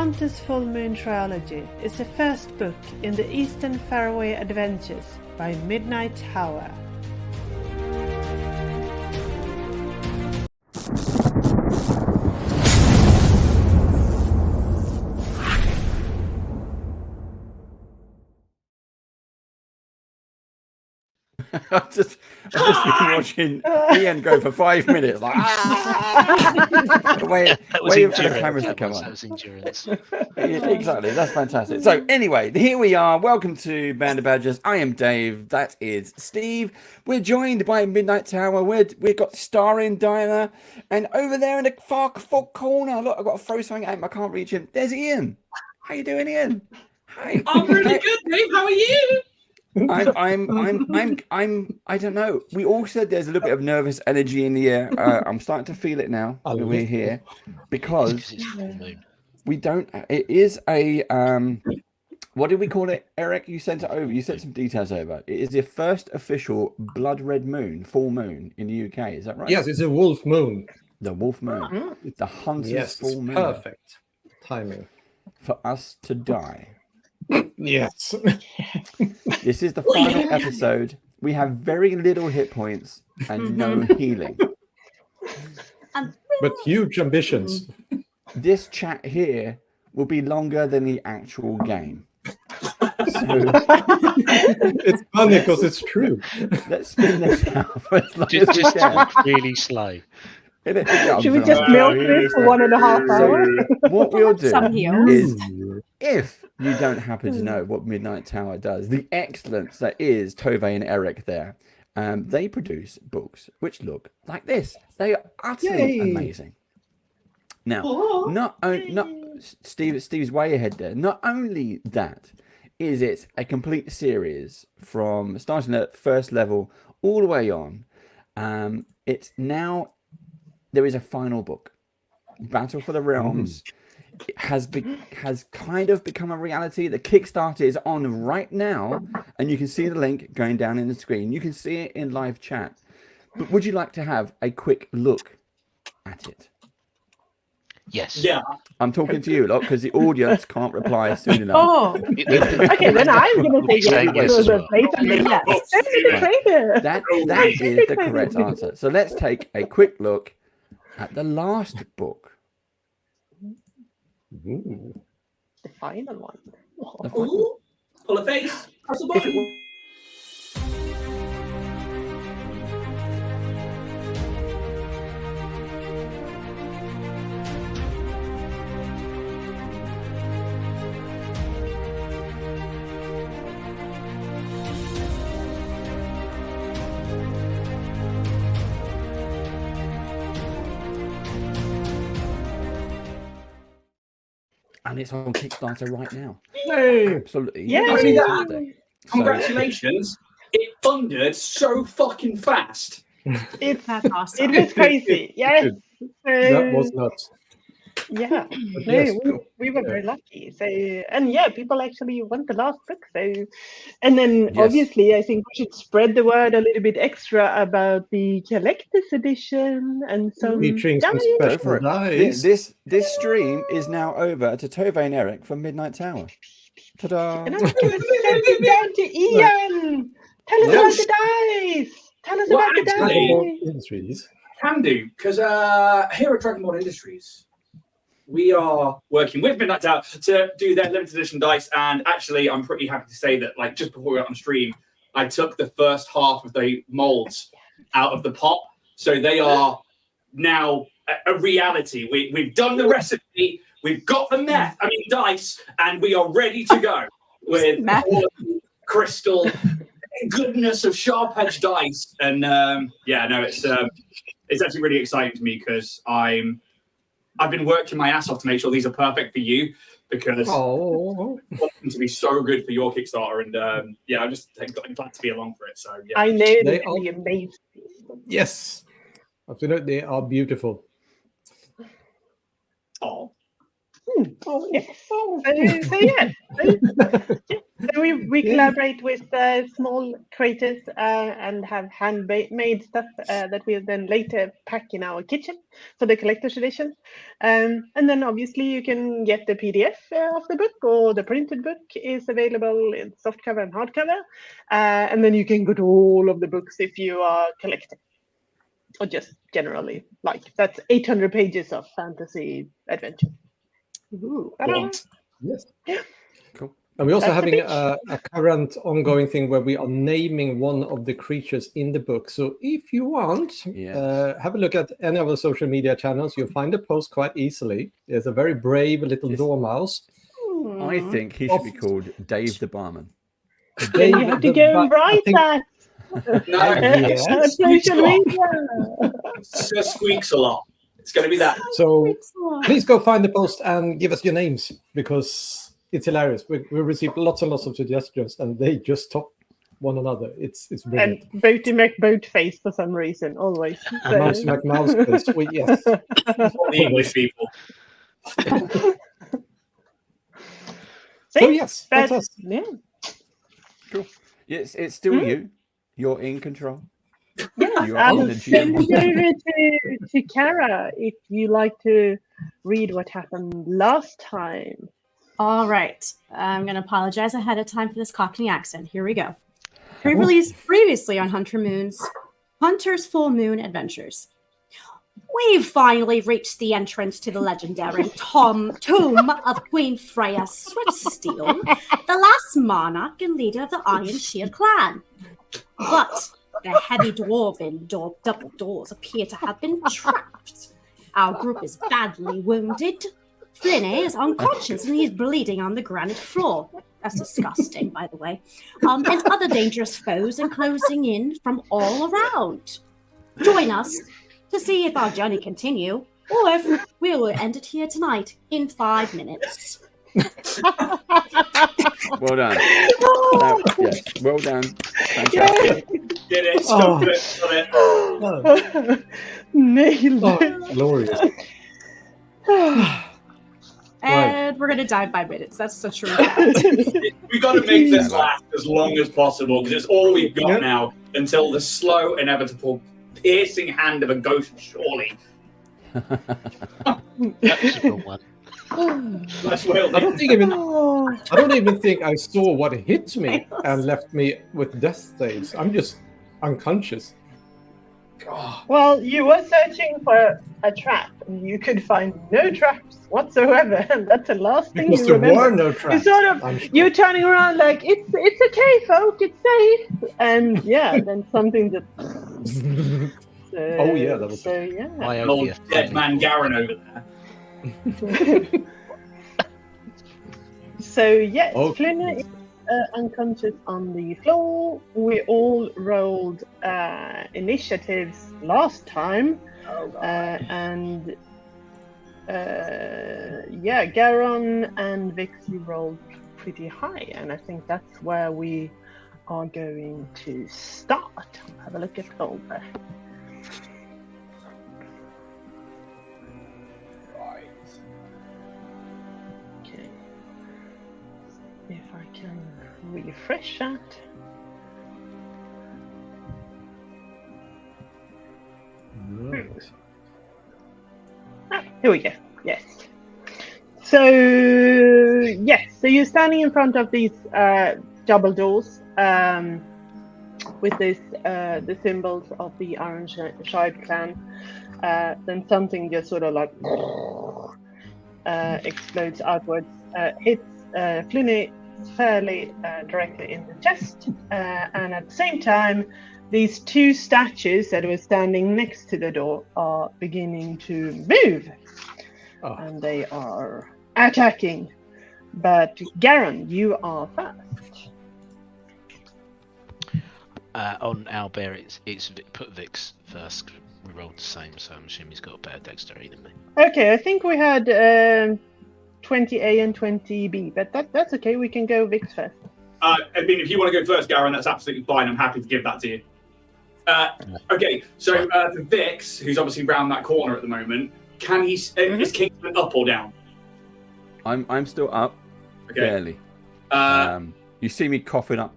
Hunter's Full Moon Trilogy is the first book in the Eastern Faraway Adventures by Midnight Tower. I've just been watching Ian go for 5 minutes, like waiting for the cameras to come on. That was endurance. Exactly, that's fantastic. So anyway, here we are. Welcome to Band of Badgers. I am Dave. That is Steve. We're joined by Midnight Tower. We've got Starring Diana, and over there in the far corner, look, I've got to throw something at him. I can't reach him. There's Ian. How you doing, Ian? Hi. I'm really good, Dave. How are you? I don't know. We all said there's a little bit of nervous energy in the air. I'm starting to feel it now that we're here because we don't. It is a what did we call it, Eric? You sent it over. You sent some details over. It is the first official blood red moon, full moon in the UK. Is that right? Yes, it's a wolf moon. The wolf moon, the hunter's full moon. Perfect timing for us to die. Yes. This is the final episode. We have very little hit points and no healing. But huge ambitions. This chat here will be longer than the actual game. So, it's funny because it's true. Let's spin this out for as long just talk really slow. Should we just milk this for 1.5 hours? So what we'll do is, if you don't happen to know what Midnight Tower does, the excellence that is Tove and Eric there, they produce books which look like this. They are utterly amazing. Now, not Steve's way ahead there. Not only that, is it a complete series from starting at first level all the way on. It's now there is a final book, Battle for the Realms. It has kind of become a reality. The Kickstarter is on right now, and you can see the link going down in the screen. You can see it in live chat. But would you like to have a quick look at it? Yes. Yeah. I'm talking to you, lot, because the audience can't reply soon enough. Oh, okay. Then I'm going to say yes. That is the correct answer. So let's take a quick look at the last book. Ooh. The final one. Ooh. Pull a face. Press a button. And it's on Kickstarter right now. Hey. Absolutely. Yeah. Congratulations. It funded so fucking fast. It's awesome. It was crazy. Yes. That was nuts. Yeah. We were very lucky. So, and yeah, people actually want the last book. So, and then obviously, I think we should spread the word a little bit extra about the collector's edition and some featuring some special dice. This stream is now over to Tove and Eric from Midnight Tower. Ta-da! And I'm going to send it down to Ian. Tell us about the dice. Tell us about the dice. Industries. Can do, because here at Dragon Ball Industries, we are working with Midnight Tower to do their limited edition dice. And actually, I'm pretty happy to say that, like, just before we got on stream, I took the first half of the molds out of the pot. So they are now a reality. We've done the recipe, we've got the dice, and we are ready to go with all of the crystal goodness of sharp edge dice. And it's actually really exciting to me because I've been working my ass off to make sure these are perfect for you, because I want them to be so good for your Kickstarter. And I'm just glad to be along for it. So yeah, I know they are amazing. Yes, absolutely, they are beautiful. Oh, Yes. So we collaborate with small creators and have handmade stuff that we then later pack in our kitchen for the collector's edition. And then obviously you can get the PDF of the book, or the printed book is available in softcover and hardcover. And then you can get all of the books if you are collecting, or just generally like. That's 800 pages of fantasy adventure. Ooh, Yes. Cool. And we're also That's having a a current ongoing thing where we are naming one of the creatures in the book. So if you want, have a look at any of our social media channels. You'll find the post quite easily. There's a very brave little dormouse. I think he should be called Dave the Barman. Then you have to go and write that. No, Social media. Just squeaks a lot. It's going to be that. So please go find the post and give us your names, because it's hilarious. We received lots and lots of suggestions, and they just top one another. It's brilliant. And Boaty McBoatface for some reason, always. Mouse McMouseface. Yes. The English people. So yes, that's us. Yeah. Cool. Yes, it's still you. You're in control. Yeah, You're I'll in the send GM. it over to Kara if you like to read what happened last time. All right. I'm going to apologize ahead of time for this Cockney accent. Here we go. Previously on Hunter's Full Moon Adventures. We've finally reached the entrance to the legendary tomb of Queen Freya Swiftsteel, the last monarch and leader of the Iron Shield clan. But the heavy dwarven double doors appear to have been trapped. Our group is badly wounded. Flinny is unconscious and he's bleeding on the granite floor. That's disgusting, by the way. And other dangerous foes are closing in from all around. Join us to see if our journey continue, or if we will end it here tonight in 5 minutes. Well done. Yes, well done. Fantastic. Did it. Got it. Nailed it. Glorious. And we're going to die in 5 minutes. That's the truth. We got to make this last as long as possible, because it's all we've got now until the slow, inevitable, piercing hand of a ghost, surely. That's a good one. I don't even think I saw what hit me and left me with death stains. I'm just unconscious. Well, you were searching for a trap, and you could find no traps whatsoever, and that's the last thing Because you there remember. were no traps. You're turning around like, it's okay, folk, it's safe. And yeah, then something just... Oh, yeah, that was... So, yeah. An old dead man Garen over there. So, yes, Okay. Flynn is unconscious on the floor. We all rolled initiatives last time. And Garon and Vix, you rolled pretty high. And I think that's where we are going to start. Have a look at Olga. If I can refresh that. Nice. Here we go. Yes. So so you're standing in front of these double doors with this the symbols of the Iron Shield clan. Then something just sort of like explodes outwards, hits Flinny fairly directly in the chest, and at the same time these two statues that were standing next to the door are beginning to move, and they are attacking. But Garen, you are first. On Albert, it's put Vix first. We rolled the same, so I'm assuming he's got a better dexterity than me. Okay, I think we had 20A and 20B, but that's okay. We can go Vix first. I mean, if you want to go first, Garen, that's absolutely fine. I'm happy to give that to you. Okay, so for Vix, who's obviously round that corner at the moment, can he? Is Kingsman up or down? I'm still up, Okay. barely. You see me coughing up.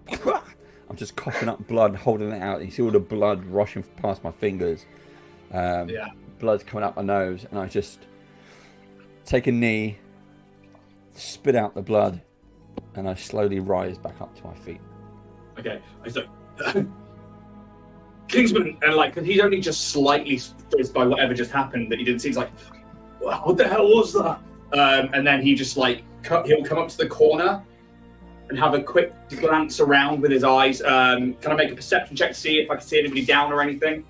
I'm just coughing up blood, holding it out. You see all the blood rushing past my fingers. Blood's coming up my nose, and I just take a knee, spit out the blood, and I slowly rise back up to my feet. Okay. I was like, Kingsman, and like, cause he's only just slightly phased by whatever just happened that he didn't see. He's like, wow, what the hell was that? And then he just like, he'll come up to the corner and have a quick glance around with his eyes. Can I make a perception check to see if I can see anybody down or anything?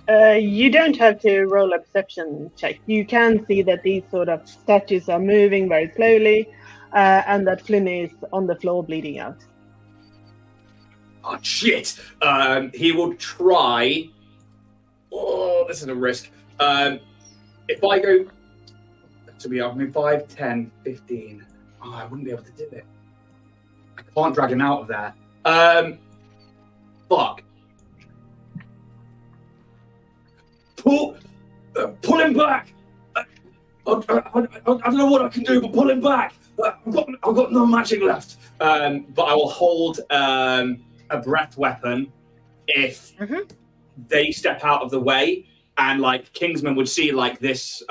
You don't have to roll a perception check. You can see that these sort of statues are moving very slowly, and that Flynn is on the floor bleeding out. Oh, shit! He will try... Oh, this is a risk. If I go... To be honest, 5, 10, 15... Oh, I wouldn't be able to do it. I can't drag him out of there. Fuck. Pull him back! I don't know what I can do, but pull him back! I've got no magic left. But I will hold a breath weapon if they step out of the way, and like Kingsman would see like this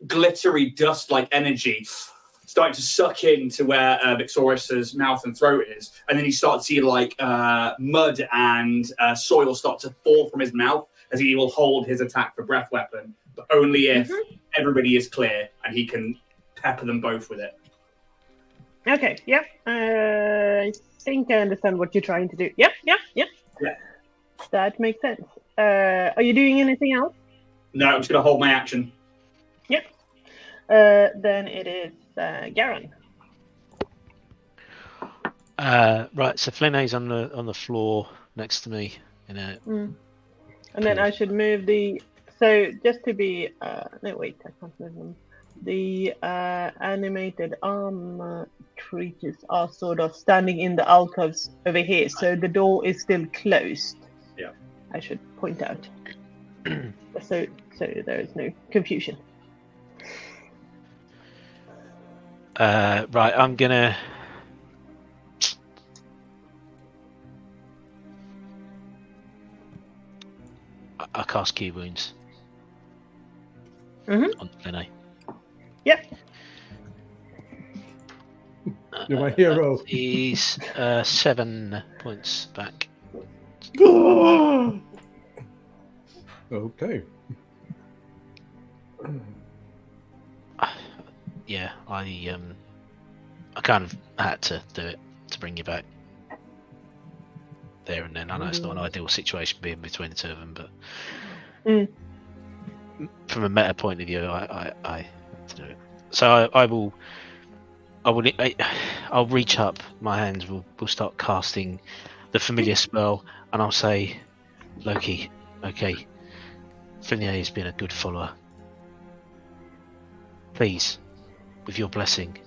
glittery dust-like energy starting to suck into where Vixoris's mouth and throat is, and then you start to see like mud and soil start to fall from his mouth as he will hold his attack for breath weapon, but only if everybody is clear and he can pepper them both with it. Okay, yep. I think I understand what you're trying to do. Yep. Yeah. That makes sense. Are you doing anything else? No, I'm just going to hold my action. Yep. Then it is Garen. Right, so Flinay's on the floor next to me. And then I should move the... So just to be... no, wait, I can't move them. The animated armor creatures are sort of standing in the alcoves over here, so the door is still closed. Yeah. I should point out. so there is no confusion. Right, I'm gonna... I cast Key Wounds on Flinay. Yep. You're my hero. He's 7 points back. Okay. Yeah, I kind of had to do it to bring you back there and then. I know it's not an ideal situation being between the two of them, but from a meta point of view, I had to do it. So I'll reach up my hands. We'll start casting the familiar spell, and I'll say, Loki, okay, Flinay has been a good follower. Please, with your blessing,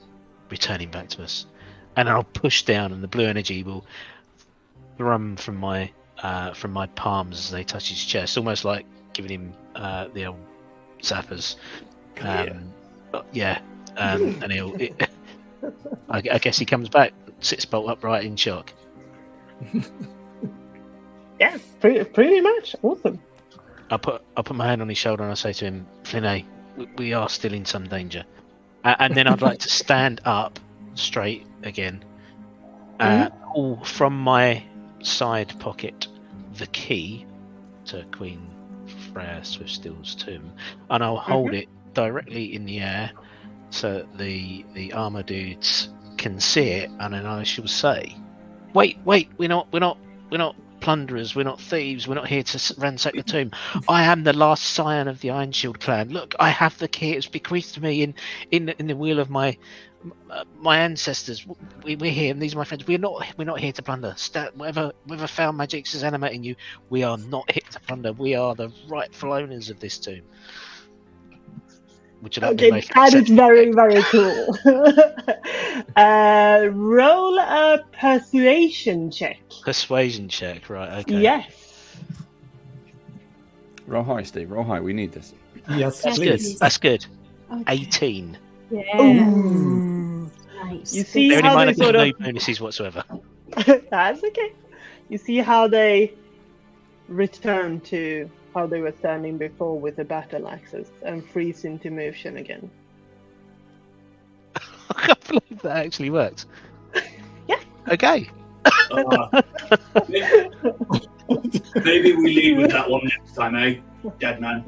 return him back to us. And I'll push down, and the blue energy will thrum from my palms as they touch his chest, almost like giving him the old zappers. And he'll. I guess he comes back, sits bolt upright in shock. Yeah, pretty much. Awesome. I'll put my hand on his shoulder and I say to him, Flinay, we are still in some danger. And then I'd like to stand up straight again, pull from my side pocket the key to Queen Freya Swiftsteel's tomb, and I'll hold it directly in the air so that the armor dudes can see it, and then I shall say, wait, we're not plunderers, we're not thieves, we're not here to ransack the tomb. I am the last scion of the Iron Shield clan. Look, I have the key. It's bequeathed to me in the will of my ancestors. We're here, and these are my friends. We're not here to plunder. Whatever foul magic is animating you, we are not here to plunder. We are the rightful owners of this tomb. Would you like Okay, that is very, very cool. Roll a persuasion check. Persuasion check, right? Okay. Yes. Roll high, Steve. Roll high. We need this. Yes, That's please. good. That's good. Okay. 18. Yeah. Nice. You see Bearing in how mind, I they get sort no of... bonuses whatsoever. That's okay. You see how they return to how they were standing before with the battle axes and freeze into motion again. I can't believe that actually worked. Yeah. Okay. Maybe we lead with that one next time, eh? Dead man.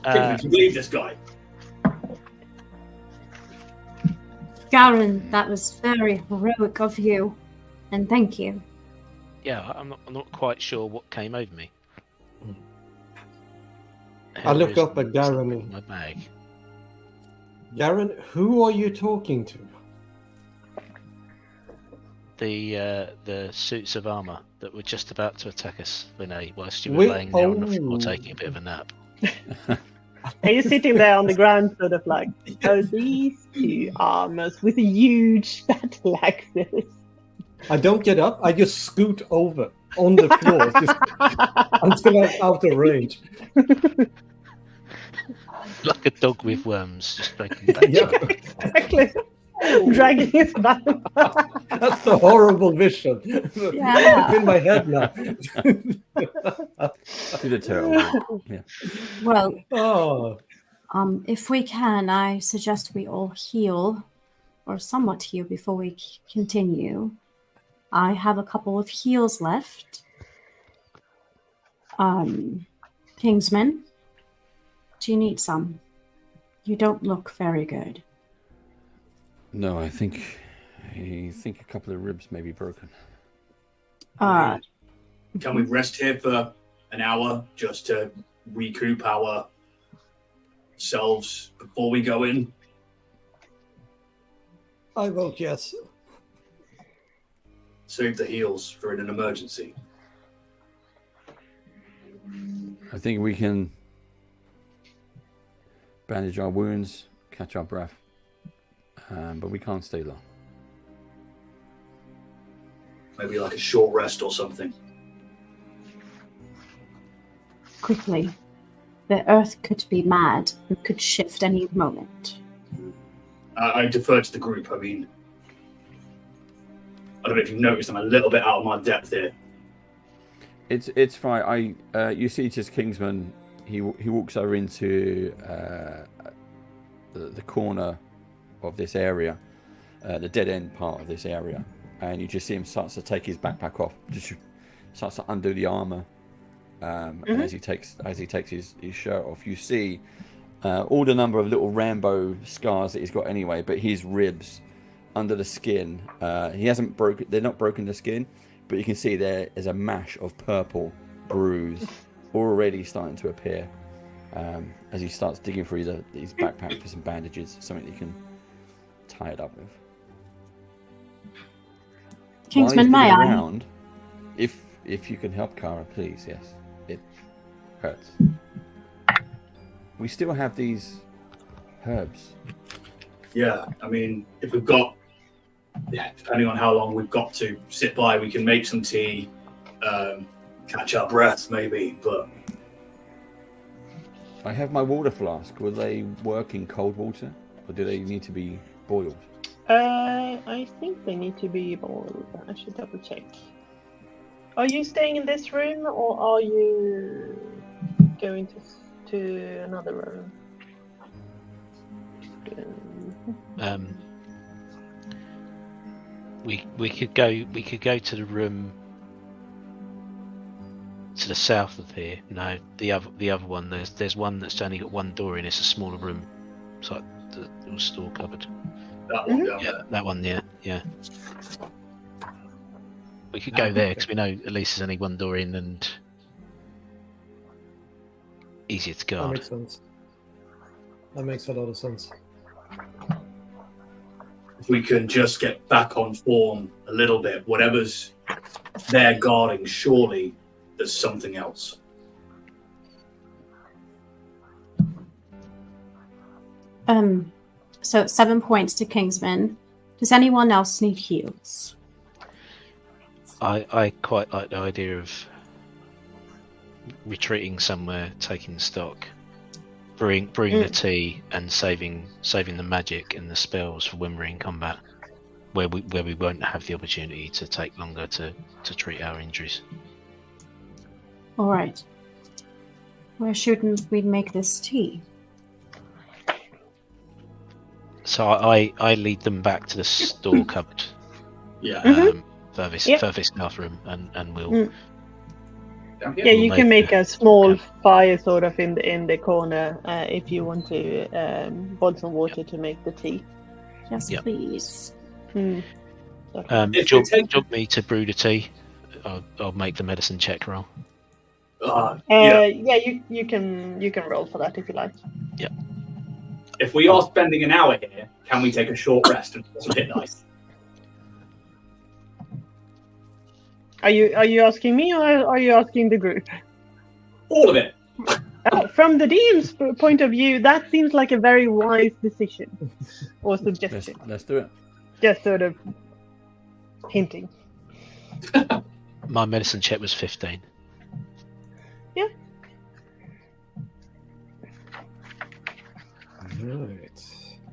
Can you believe this guy? Garen, that was very heroic of you, and thank you. Yeah, I'm not quite sure what came over me. I look up at Garen. In my bag. Garen, who are you talking to? The suits of armor that were just about to attack us, Vinay, whilst you were laying there on the floor taking a bit of a nap. Are you sitting there on the ground, sort of like, oh, these two armors with huge battle axes? I don't get up. I just scoot over on the floor until I'm out of range. Like a dog with worms, just breaking back. Yeah. Exactly. Dragging his back. That's a horrible vision. Yeah. It's in my head now. Do the turtle. Yeah. Well, if we can, I suggest we all heal, or somewhat heal, before we continue. I have a couple of heals left. Kingsman, do you need some? You don't look very good. No, I think a couple of ribs may be broken. Can we rest here for an hour just to recoup ourselves before we go in? I vote yes. Save the heals for an emergency. I think we can bandage our wounds, catch our breath, but we can't stay long. Maybe like a short rest or something. Quickly. The earth could be mad. It could shift any moment. I defer to the group. I mean, I don't know if you've noticed I'm a little bit out of my depth here. It's fine. You see, just Kingsman. He walks over into the corner of this area, the dead end part of this area, and you just see him starts to take his backpack off, just starts to undo the armor, and as he takes his shirt off, you see all the number of little Rambo scars that he's got anyway, but his ribs under the skin, he hasn't broken. They're not broken the skin, but you can see there is a mash of purple bruise already starting to appear as he starts digging through his backpack for some bandages, something he can tie it up with. Kingsman, may I? Around, if you can help Kara, please, yes. It hurts. We still have these herbs. Yeah, I mean, if we've got, depending on how long we've got to sit by, we can make some tea, catch our breath maybe, but... I have my water flask. Will they work in cold water, or do they need to be boiled? I think they need to be boiled. I should double check. Are you staying in this room, or are you going to another room? We could go to the room to the south of here. No, the other one. There's one that's only got one door in. It's a smaller room. It's like the little store cupboard. That one, yeah, that one. Yeah. We could go there because we know at least there's only one door in and easier to That guard. makes sense. That makes a lot of sense. If we can just get back on form a little bit, whatever's there guarding, surely there's something else. So 7 points to Kingsman. Does anyone else need heals? I quite like the idea of retreating somewhere, taking stock. brewing the tea and saving the magic and the spells for when we're in combat, where we won't have the opportunity to take longer to treat our injuries. All right. Where shouldn't we make this tea? So I lead them back to the store cupboard. Yeah. Furthest bathroom, and we'll. Yeah, you can make a small fire sort of in the corner if you want to boil some water to make the tea. Yes, please. Do you want me to brew the tea? I'll make the medicine check roll. Yeah, you can roll for that if you like. Yeah. If we are spending an hour here, can we take a short rest and also hit dice? Are you asking me or are you asking the group? All of it. From the DM's point of view, that seems like a very wise decision or suggestion. Let's do it. Just sort of hinting. My medicine check was 15. Yeah. Right.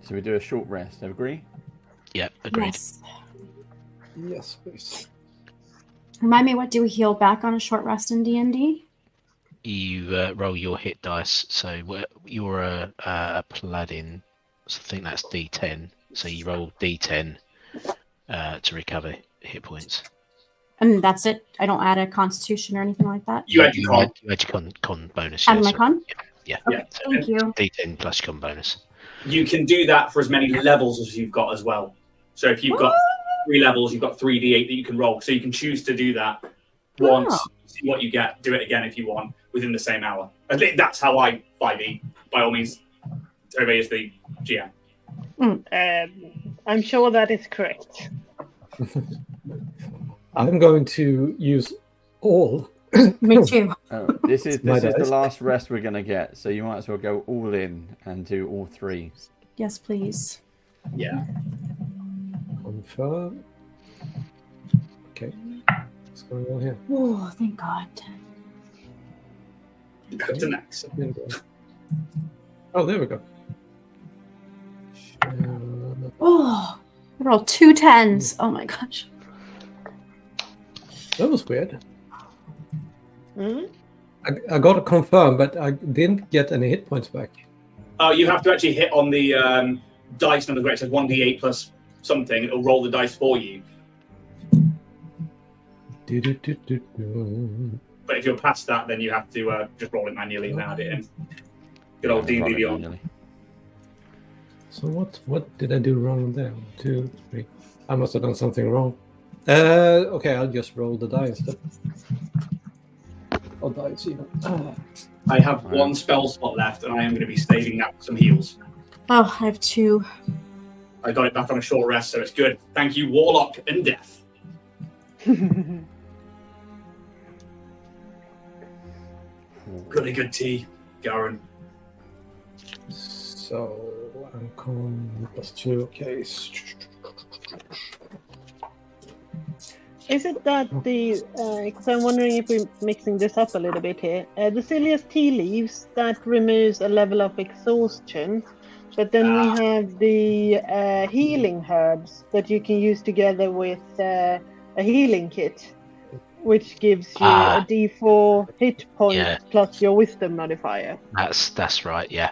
So we do a short rest. Agree? Yeah, agreed. Yes. Yes, please. Remind me, what do we heal back on a short rest in D&D? You roll your hit dice. So you're a paladin, so I think that's D10. So you roll D10 to recover hit points. And that's it? I don't add a constitution or anything like that? You add your con. You add your con bonus. Add my con? Yeah. Okay, So thank you. D10 plus con bonus. You can do that for as many levels as you've got as well. So if you've got 3 levels, you've got 3d8 that you can roll. So you can choose to do that once, see what you get, do it again if you want, within the same hour. I think that's how I 5e. By all means, Toby is the GM. I'm sure that is correct. I'm going to use all. Me too. This is the last rest we're going to get, so you might as well go all in and do all 3. Yes, please. Yeah. Confirm. Okay. What's going on here? Oh, thank God. Go to next. Oh, there we go. Oh, I rolled 2 10s. Oh my gosh. That was weird. Mm-hmm. I got to confirm, but I didn't get any hit points back. Oh, you have to actually hit on the dice number where it says 1d8 plus something. It'll roll the dice for you. But if you're past that, then you have to just roll it manually and add it in. Good old D&D Beyond. So what did I do wrong there? 1, 2, 3. I must have done something wrong. Okay, I'll just roll the die instead. Or dice even. I have 1 spell slot left, and I am going to be saving that for some heals. Oh, I have 2. I got it back on a short rest, so it's good. Thank you, Warlock and Death. Really good tea, Garen. So I'm con +2. Okay. Is it that because I'm wondering if we're mixing this up a little bit here. The Cilius tea leaves, that removes a level of exhaustion, but then we have the healing herbs that you can use together with a healing kit, which gives you a D4 hit point plus your wisdom modifier. That's right. Yeah.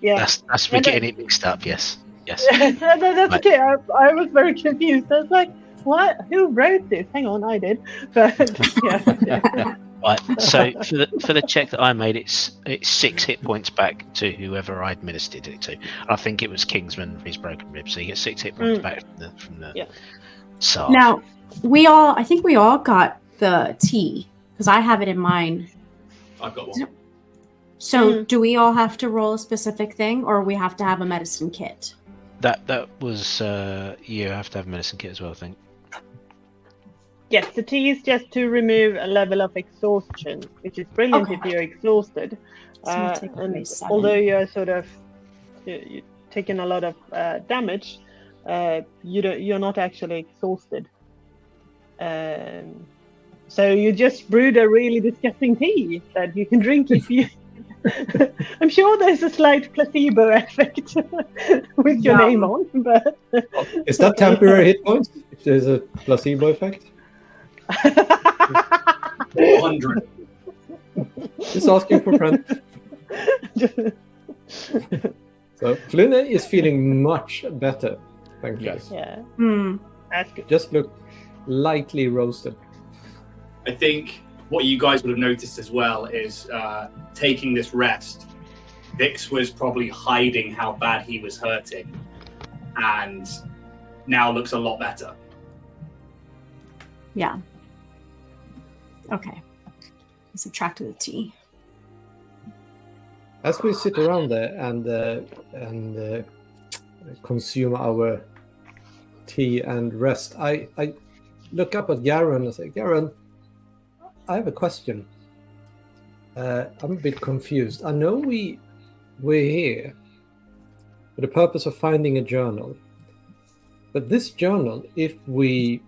That's we're getting it mixed up. Yes. That's okay. I was very confused. I was like, what? Who wrote this? Hang on, I did. But yeah. Right. So for the check that I made, it's 6 hit points back to whoever I administered it to. I think it was Kingsman for his broken rib. So you get 6 hit points back from the Sarge. Now I think we all got the tea because I have it in mine. I've got 1. So do we all have to roll a specific thing, or we have to have a medicine kit? That was you have to have a medicine kit as well, I think. Yes, the tea is just to remove a level of exhaustion, which is brilliant if you're exhausted. And although you're sort of you're taking a lot of damage, you're not actually exhausted. So you just brewed a really disgusting tea that you can drink if you I'm sure there's a slight placebo effect with your name on, but is that temporary hit points? If there's a placebo effect? 400. Just asking for friends. So Flyne is feeling much better, thank you. Yes. Yeah, Hmm. that's good. Just look lightly roasted. I think what you guys would have noticed as well is taking this rest, Vix was probably hiding how bad he was hurting, and now looks a lot better. Yeah. Okay. Subtract the T. As we sit around there and consume our tea and rest, I look up at Garen and say, Garen, I have a question. I'm a bit confused. I know we're here for the purpose of finding a journal, but this journal, if we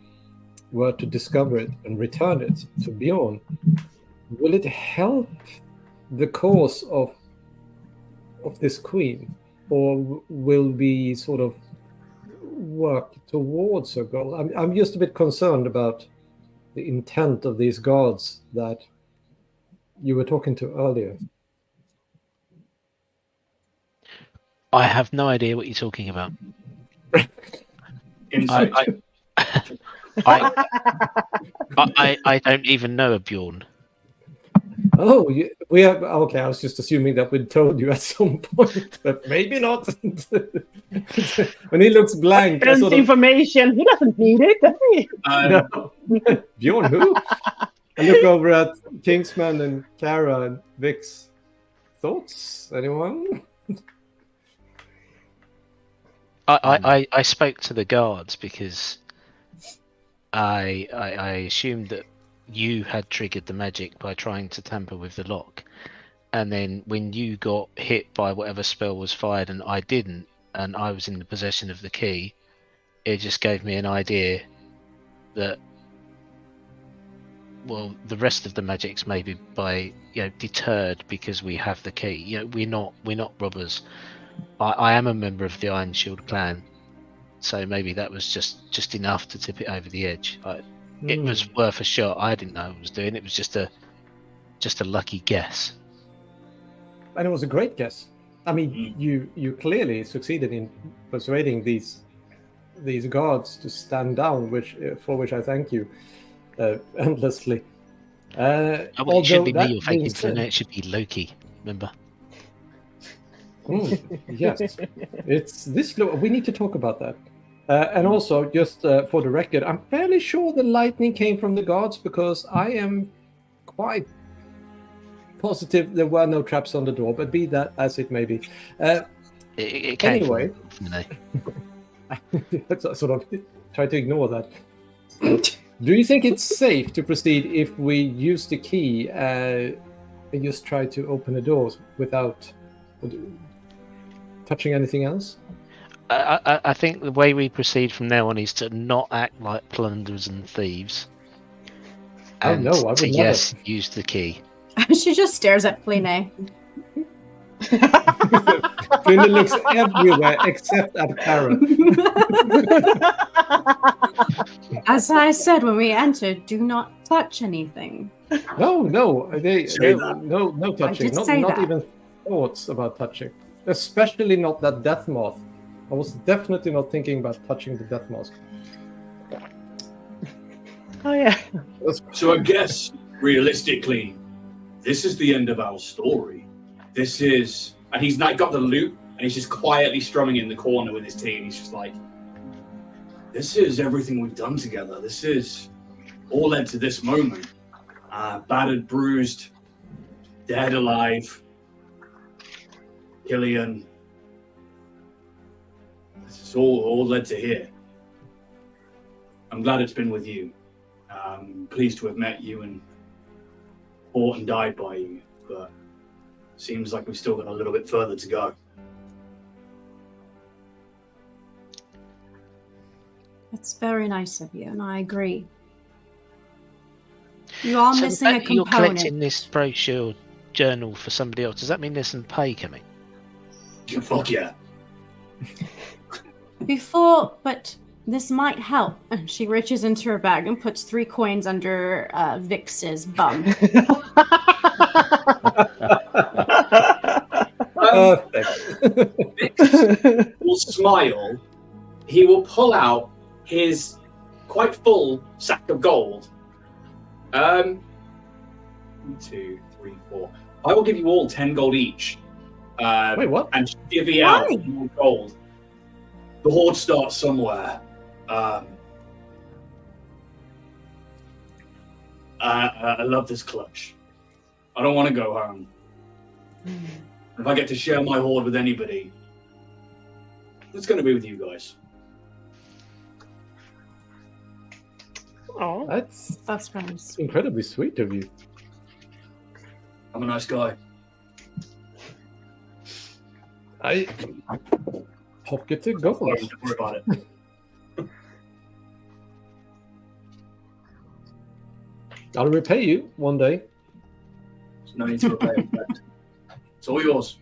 were to discover it and return it to Bjorn, will it help the cause of this queen, or will we sort of work towards her goal? I'm just a bit concerned about the intent of these gods that you were talking to earlier. I have no idea what you're talking about. Insight. I don't even know a Bjorn. Oh, we have. Okay, I was just assuming that we'd told you at some point, but maybe not. When he looks blank, I sort of, information. He doesn't need it, does he? no. Bjorn, who? I look over at Kingsman and Kara and Vix. Thoughts? Anyone? I spoke to the guards because I assumed that you had triggered the magic by trying to tamper with the lock, and then when you got hit by whatever spell was fired and I didn't, and I was in the possession of the key, it just gave me an idea that, well, the rest of the magics maybe deterred because we have the key. We're not robbers. I am a member of the Iron Shield clan, so maybe that was just enough to tip it over the edge. It was worth a shot. I didn't know what I was doing. It was just a lucky guess. And it was a great guess. I mean, you clearly succeeded in persuading these guards to stand down, for which I thank you endlessly. It shouldn't be me you're thanking for it should be Loki, remember? Yes, it's this. We need to talk about that. And also, just for the record, I'm fairly sure the lightning came from the guards, because I am quite positive there were no traps on the door, but be that as it may be. It came anyway, let's sort of try to ignore that. Do you think it's safe to proceed if we use the key and just try to open the doors without touching anything else? I think the way we proceed from now on is to not act like plunderers and thieves. And I would never. Use the key. She just stares at Flyne. Flyne looks everywhere except at Kara. As I said when we entered, do not touch anything. No, no touching. Not even thoughts about touching. Especially not that death moth. I was definitely not thinking about touching the death mask. Oh yeah. So I guess realistically, this is the end of our story. This is, and he's not got the loot, and he's just quietly strumming in the corner with his tea, and he's just like, this is everything we've done together. This is all led to this moment. Battered, bruised, dead, alive. Killian. This is all led to here. I'm glad it's been with you. Pleased to have met you and fought and died by you, but seems like we've still got a little bit further to go. It's very nice of you, and I agree. You are So missing a you're component. collecting this brochure journal for somebody else, does that mean there's some pay coming? Fuck yeah. But this might help. And she reaches into her bag and puts 3 coins under Vix's bum. Vix will smile. He will pull out his quite full sack of gold. 1, 2, 3, 4. I will give you all 10 gold each. Wait, what? And divvy out more gold. The hoard starts somewhere. I love this clutch. I don't want to go home. If I get to share my hoard with anybody, it's going to be with you guys. Oh, That's nice. incredibly sweet of you. I'm a nice guy. I pocket the gold. Don't worry about it. I'll repay you one day. There's no need to repay it. It's all yours.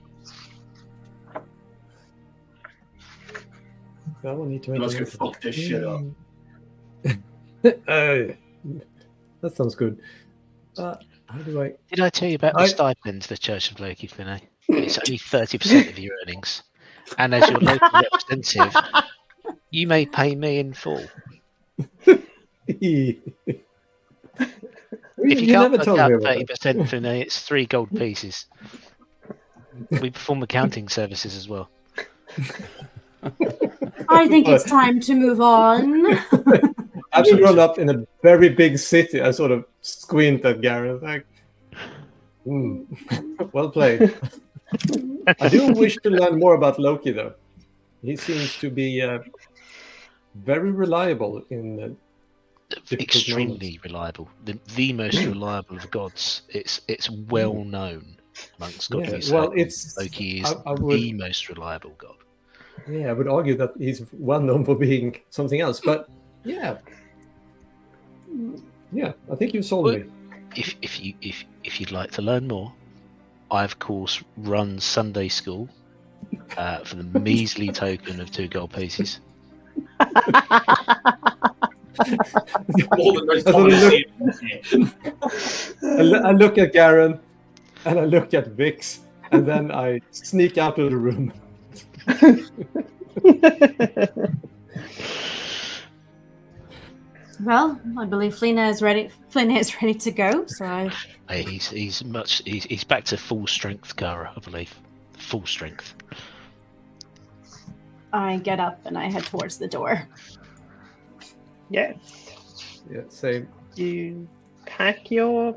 I will need to make Let's go fuck this shit up. That sounds good. How do I? Did I tell you about the stipend the Church of Loki, Finney? It's only 30% of your earnings. And as your local representative, you may pay me in full. If you can't work out 30%, Finney, it's 3 gold pieces. We perform accounting services as well. I think it's time to move on. Having grown up in a very big city, I sort of squint at Gareth. Like, well played. I do wish to learn more about Loki, though. He seems to be very reliable in extremely reliable. The most reliable of gods. It's well known amongst godly Loki is the most reliable god. Yeah, I would argue that he's well known for being something else, but yeah, I think you sold me. If you'd like to learn more, I of course run Sunday school for the measly token of 2 gold pieces. I look at Garen, and I look at Vix, and then I sneak out of the room. Well, I believe Flina is ready to go. So he's back to full strength, Kara. I believe full strength. I get up and I head towards the door. Yes. Yeah, same. You pack your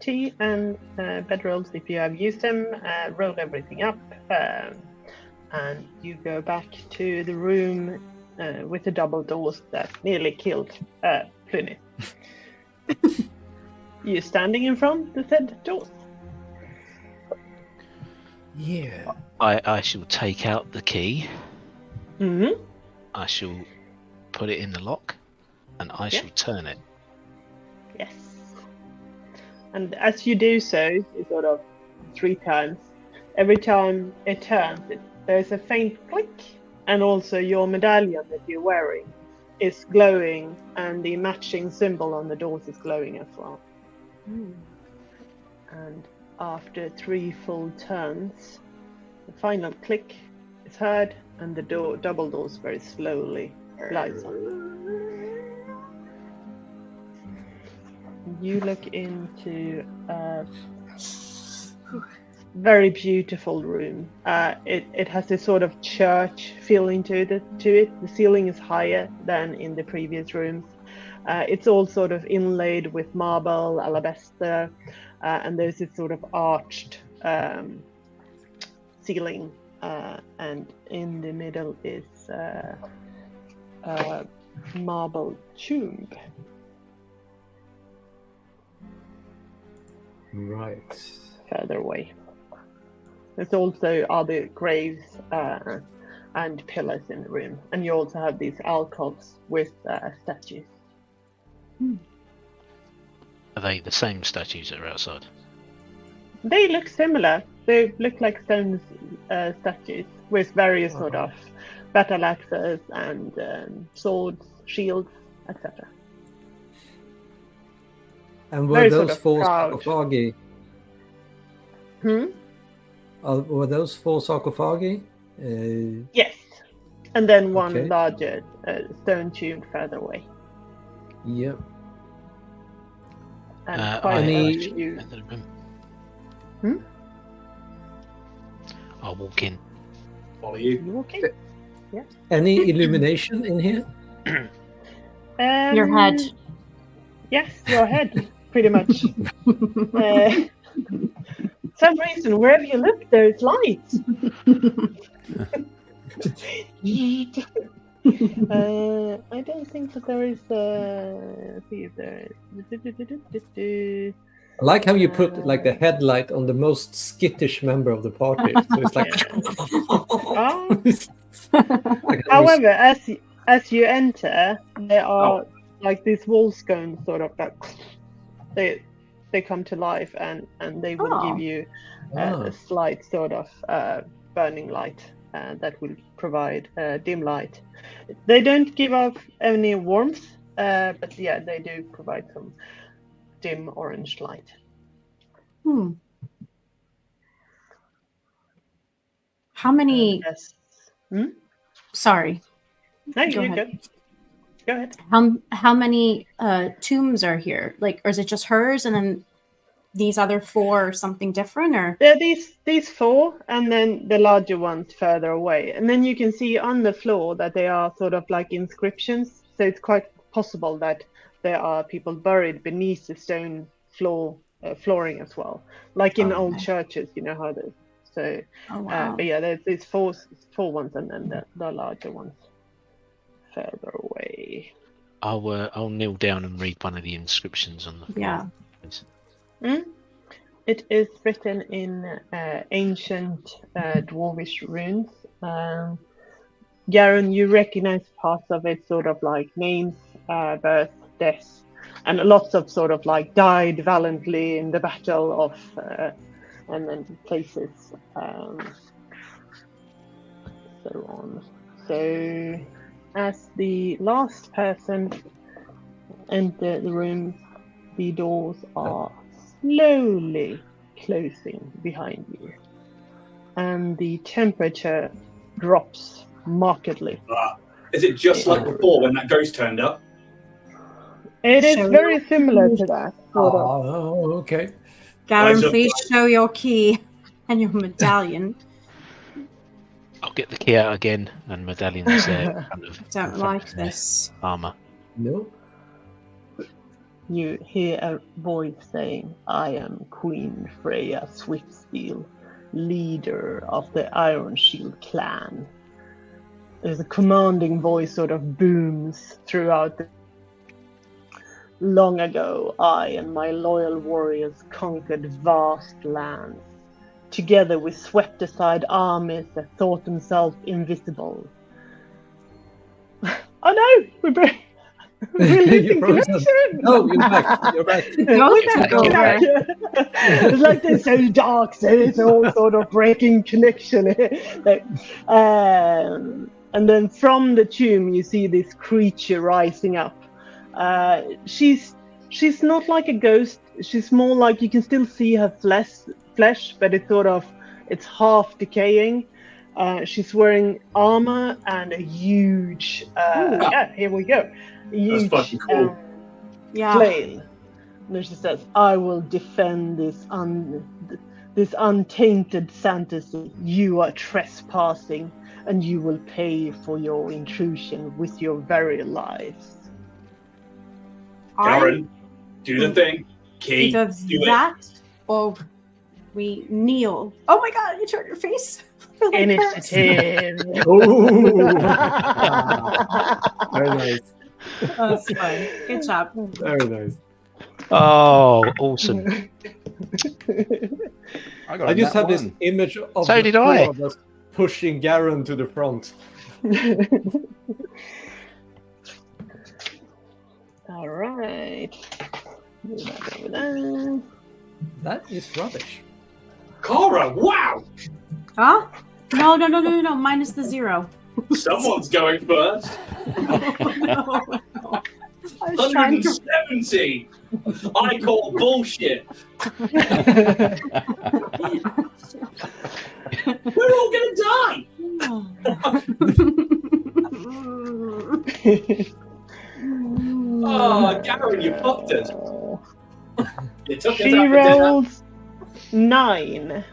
tea and bedrolls if you have used them. Roll everything up. And you go back to the room with the double doors that nearly killed Pliny. You're standing in front of the said doors. Yeah. I shall take out the key. Mm-hmm. I shall put it in the lock, and I shall turn it. Yes. And as you do so, you sort of 3 times. Every time it turns, there's a faint click, and also your medallion that you're wearing is glowing, and the matching symbol on the doors is glowing as well. And after 3 full turns, the final click is heard, and the double doors very slowly glides up. You look into a very beautiful room. It has this sort of church feeling to it. The ceiling is higher than in the previous rooms. It's all sort of inlaid with marble, alabaster, and there's this sort of arched ceiling, and in the middle is a marble tomb. Right. Further away. There's also other graves and pillars in the room, and you also have these alcoves with statues. Are they the same statues that are outside? They look similar. They look like stone statues with various sort of battle axes and swords, shields, etc. And were Very those sort of four proud. sarcophagi? Were those four sarcophagi? Yes. And then one Okay. larger stone tomb further away. Yep. And quite Any- a few. I'll walk in. Follow you. You okay? Any illumination in here? Your head. Yes, your head, pretty much. Some reason, wherever you look, there's light. I don't think that there is. See if there is. I like how you put like the headlight on the most skittish member of the party. So it's like. However, as you enter, there are like these wall scones, sort of that they come to life, and they will give you a slight sort of burning light that will provide dim light. They don't give off any warmth, but yeah, they do provide some dim orange light. How many? Sorry. No, you're good. Go ahead. How many tombs are here? Like, or is it just hers, and then these other four or something different, or? There are these four, and then the larger ones further away. And then you can see on the floor that they are sort of like inscriptions. So it's quite possible that there are people buried beneath the stone flooring as well, like in old churches. You know how they. So, but yeah, there's these four ones, and then the larger ones further away. I'll kneel down and read one of the inscriptions on the floor. Yeah. It is written in ancient dwarvish runes. Garen, you recognize parts of it, sort of like names, birth, death, and lots of sort of like died valiantly in the battle of, and then places, so on. So, as the last person entered the room, the doors are slowly closing behind you, and the temperature drops markedly. Is it just like before when that ghost turned up? It is very similar to that. Sort of. Oh, okay. Garen, please show your key and your medallion. I'll get the key out again, and medallion's there. Don't like this. Armor. No. You hear a voice saying, "I am Queen Freya Swiftsteel, leader of the Iron Shield clan." There's a commanding voice sort of booms throughout the... Long ago, I and my loyal warriors conquered vast lands. Together we swept aside armies that thought themselves invisible. Oh no! We're losing connection! No, you're back. You're back. It's like they're so dark, so it's all sort of breaking connection. And then from the tomb, you see this creature rising up. She's not like a ghost. She's more like you can still see her flesh, but it's half decaying. She's wearing armor and a huge here we go. Huge fucking cool. flail. And she says, "I will defend this untainted fantasy. You are trespassing, and you will pay for your intrusion with your very lives." Garen, do the thing. Key, Either do that or we kneel. Oh my god, you turned your face. Initiative. Very nice. That's fine. Good job. Very nice. Oh, awesome. I just have this image of So did I. of us pushing Garen to the front. All right. Do that over there. That is rubbish. Cara, wow! Huh? No. Minus the 0. Someone's going first. No. I was trying to... 170. I call bullshit. We're all gonna die. Oh, Garen, you fucked us. You took us She out for dinner. rolls 9.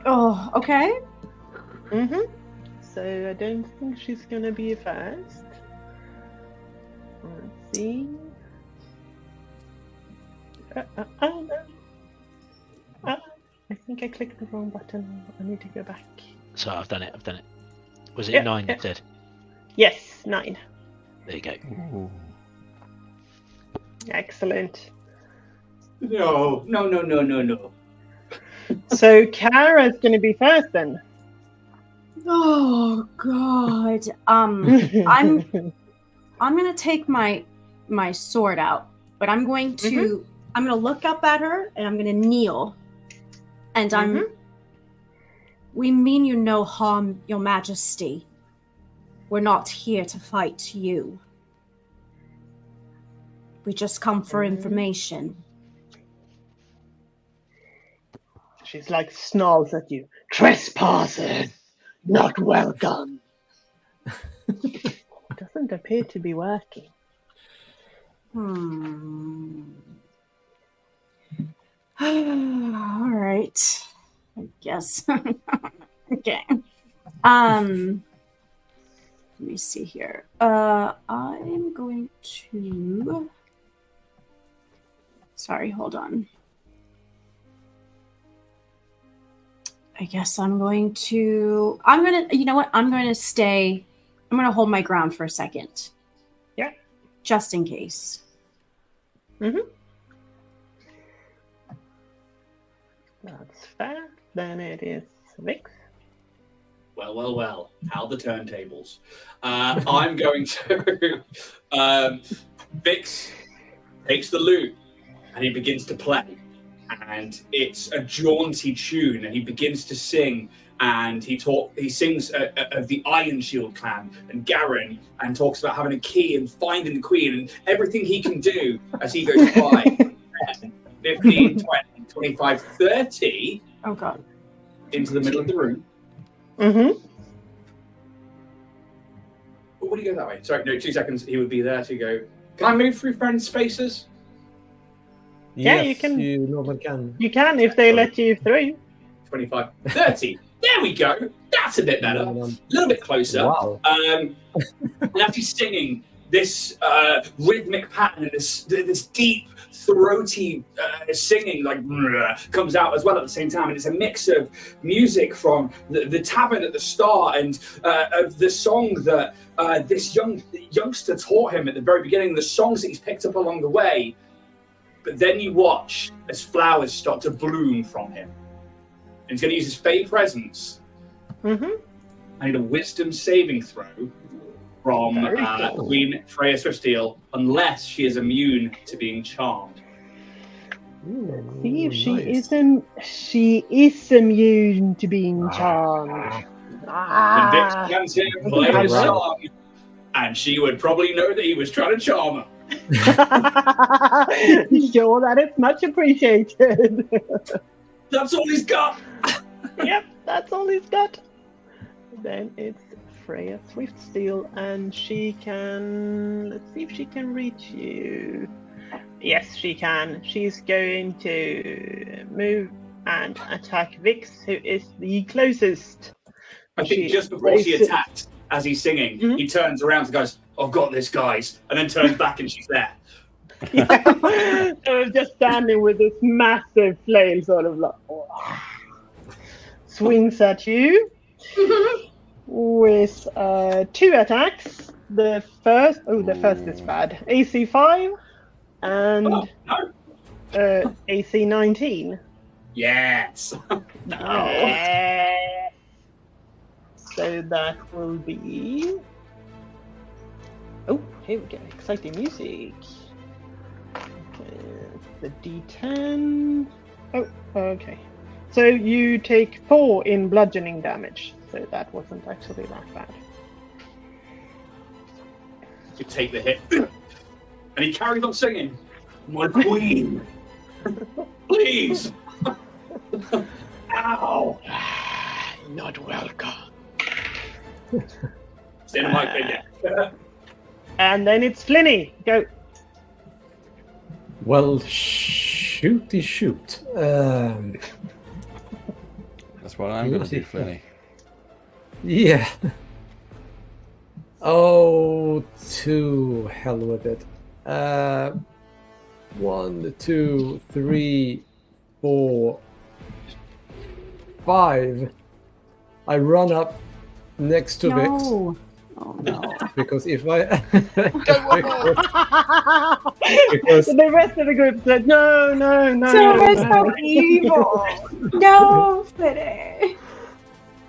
Oh, okay. So I don't think she's gonna be first. Let's see. Oh no. I think I clicked the wrong button. I need to go back. So I've done it. Was it Yeah, 9 yeah. you said? Yes, 9. There you go. Ooh. Excellent. No. So Kara's going to be first then. Oh God. I'm gonna take my sword out, but I'm going to I'm gonna look up at her and I'm gonna kneel. And we mean you no harm, Your Majesty. We're not here to fight you. We just come for information. She's like snarls at you. Trespassers, not welcome. Doesn't appear to be working. All right. I guess. Okay. Let me see here. I'm going to. Sorry, hold on. I guess I'm going to. You know what? I'm going to stay. I'm going to hold my ground for a second. Yeah. Just in case. That's fair. Then it is Vix. Well. How the turntables. I'm going to. Vix takes the lute and he begins to play. And it's a jaunty tune, and he begins to sing. And he sings of the Iron Shield clan and Garen, and talks about having a key and finding the queen and everything he can do as he goes by. 10, 15, 20, 25, 30. Oh God. Into the middle of the room. Mm-hmm. Oh, would he go that way? Sorry, no, 2 seconds. He would be there to go. Can I move through friends' spaces? Yeah, Yes, you can. You normally can. You can if they let you through. 25, 30. There we go. That's a bit better. A little bit closer. Wow. And as he's singing, this rhythmic pattern and this deep, throaty singing comes out as well at the same time. And it's a mix of music from the tavern at the start and of the song that this youngster taught him at the very beginning, the songs that he's picked up along the way. But then you watch as flowers start to bloom from him. And he's going to use his Fey presence. I need a wisdom saving throw from Queen Freya Swiftsteel, unless she is immune to being charmed. See if she is immune to being charmed. And Vix comes in, play his song, and she would probably know that he was trying to charm her. Sure, that is much appreciated. That's all he's got. Yep, that's all he's got. Then it's Freya Swiftsteel, and she can. Let's see if she can reach you. Yes, she can. She's going to move and attack Vix, who is the closest. I think just before she attacks, as he's singing, he turns around and goes, "I've got this, guys," and then turns back and she's there. Yeah. So just standing with this massive flail, sort of like swings at you with 2 attacks. The first is bad. AC 5 and AC 19. Yes. So that will be. Oh, here we go. Exciting music. Okay, the D10. Oh, okay. So you take 4 in bludgeoning damage. So that wasn't actually that bad. You take the hit, and he carries on singing, "My queen, please." Ow! Not welcome. Stand my opinion. And then it's Flinny. Go. Well, shooty shoot. That's what I'm going to do, Flinny. Yeah. Oh, to hell with it. 1, 2, 3, 4, 5. I run up next to Vix. No. Oh no. Because if I because the rest of the group said no. So so evil. No, Flinny.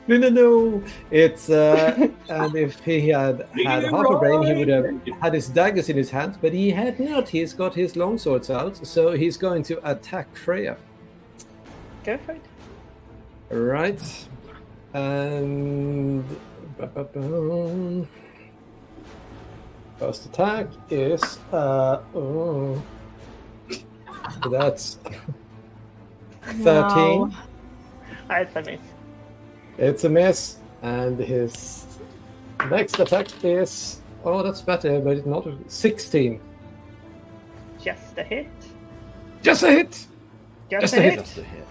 No. It's and if he had half a brain, he would have had his daggers in his hands, but he had not. He's got his longswords out, so he's going to attack Freya. Go for it. Right. And first attack is that's 13. No. That's a miss. It's a miss, and his next attack is that's better, but it's not 16. Just a hit. Just a hit. Just a hit. Just a hit.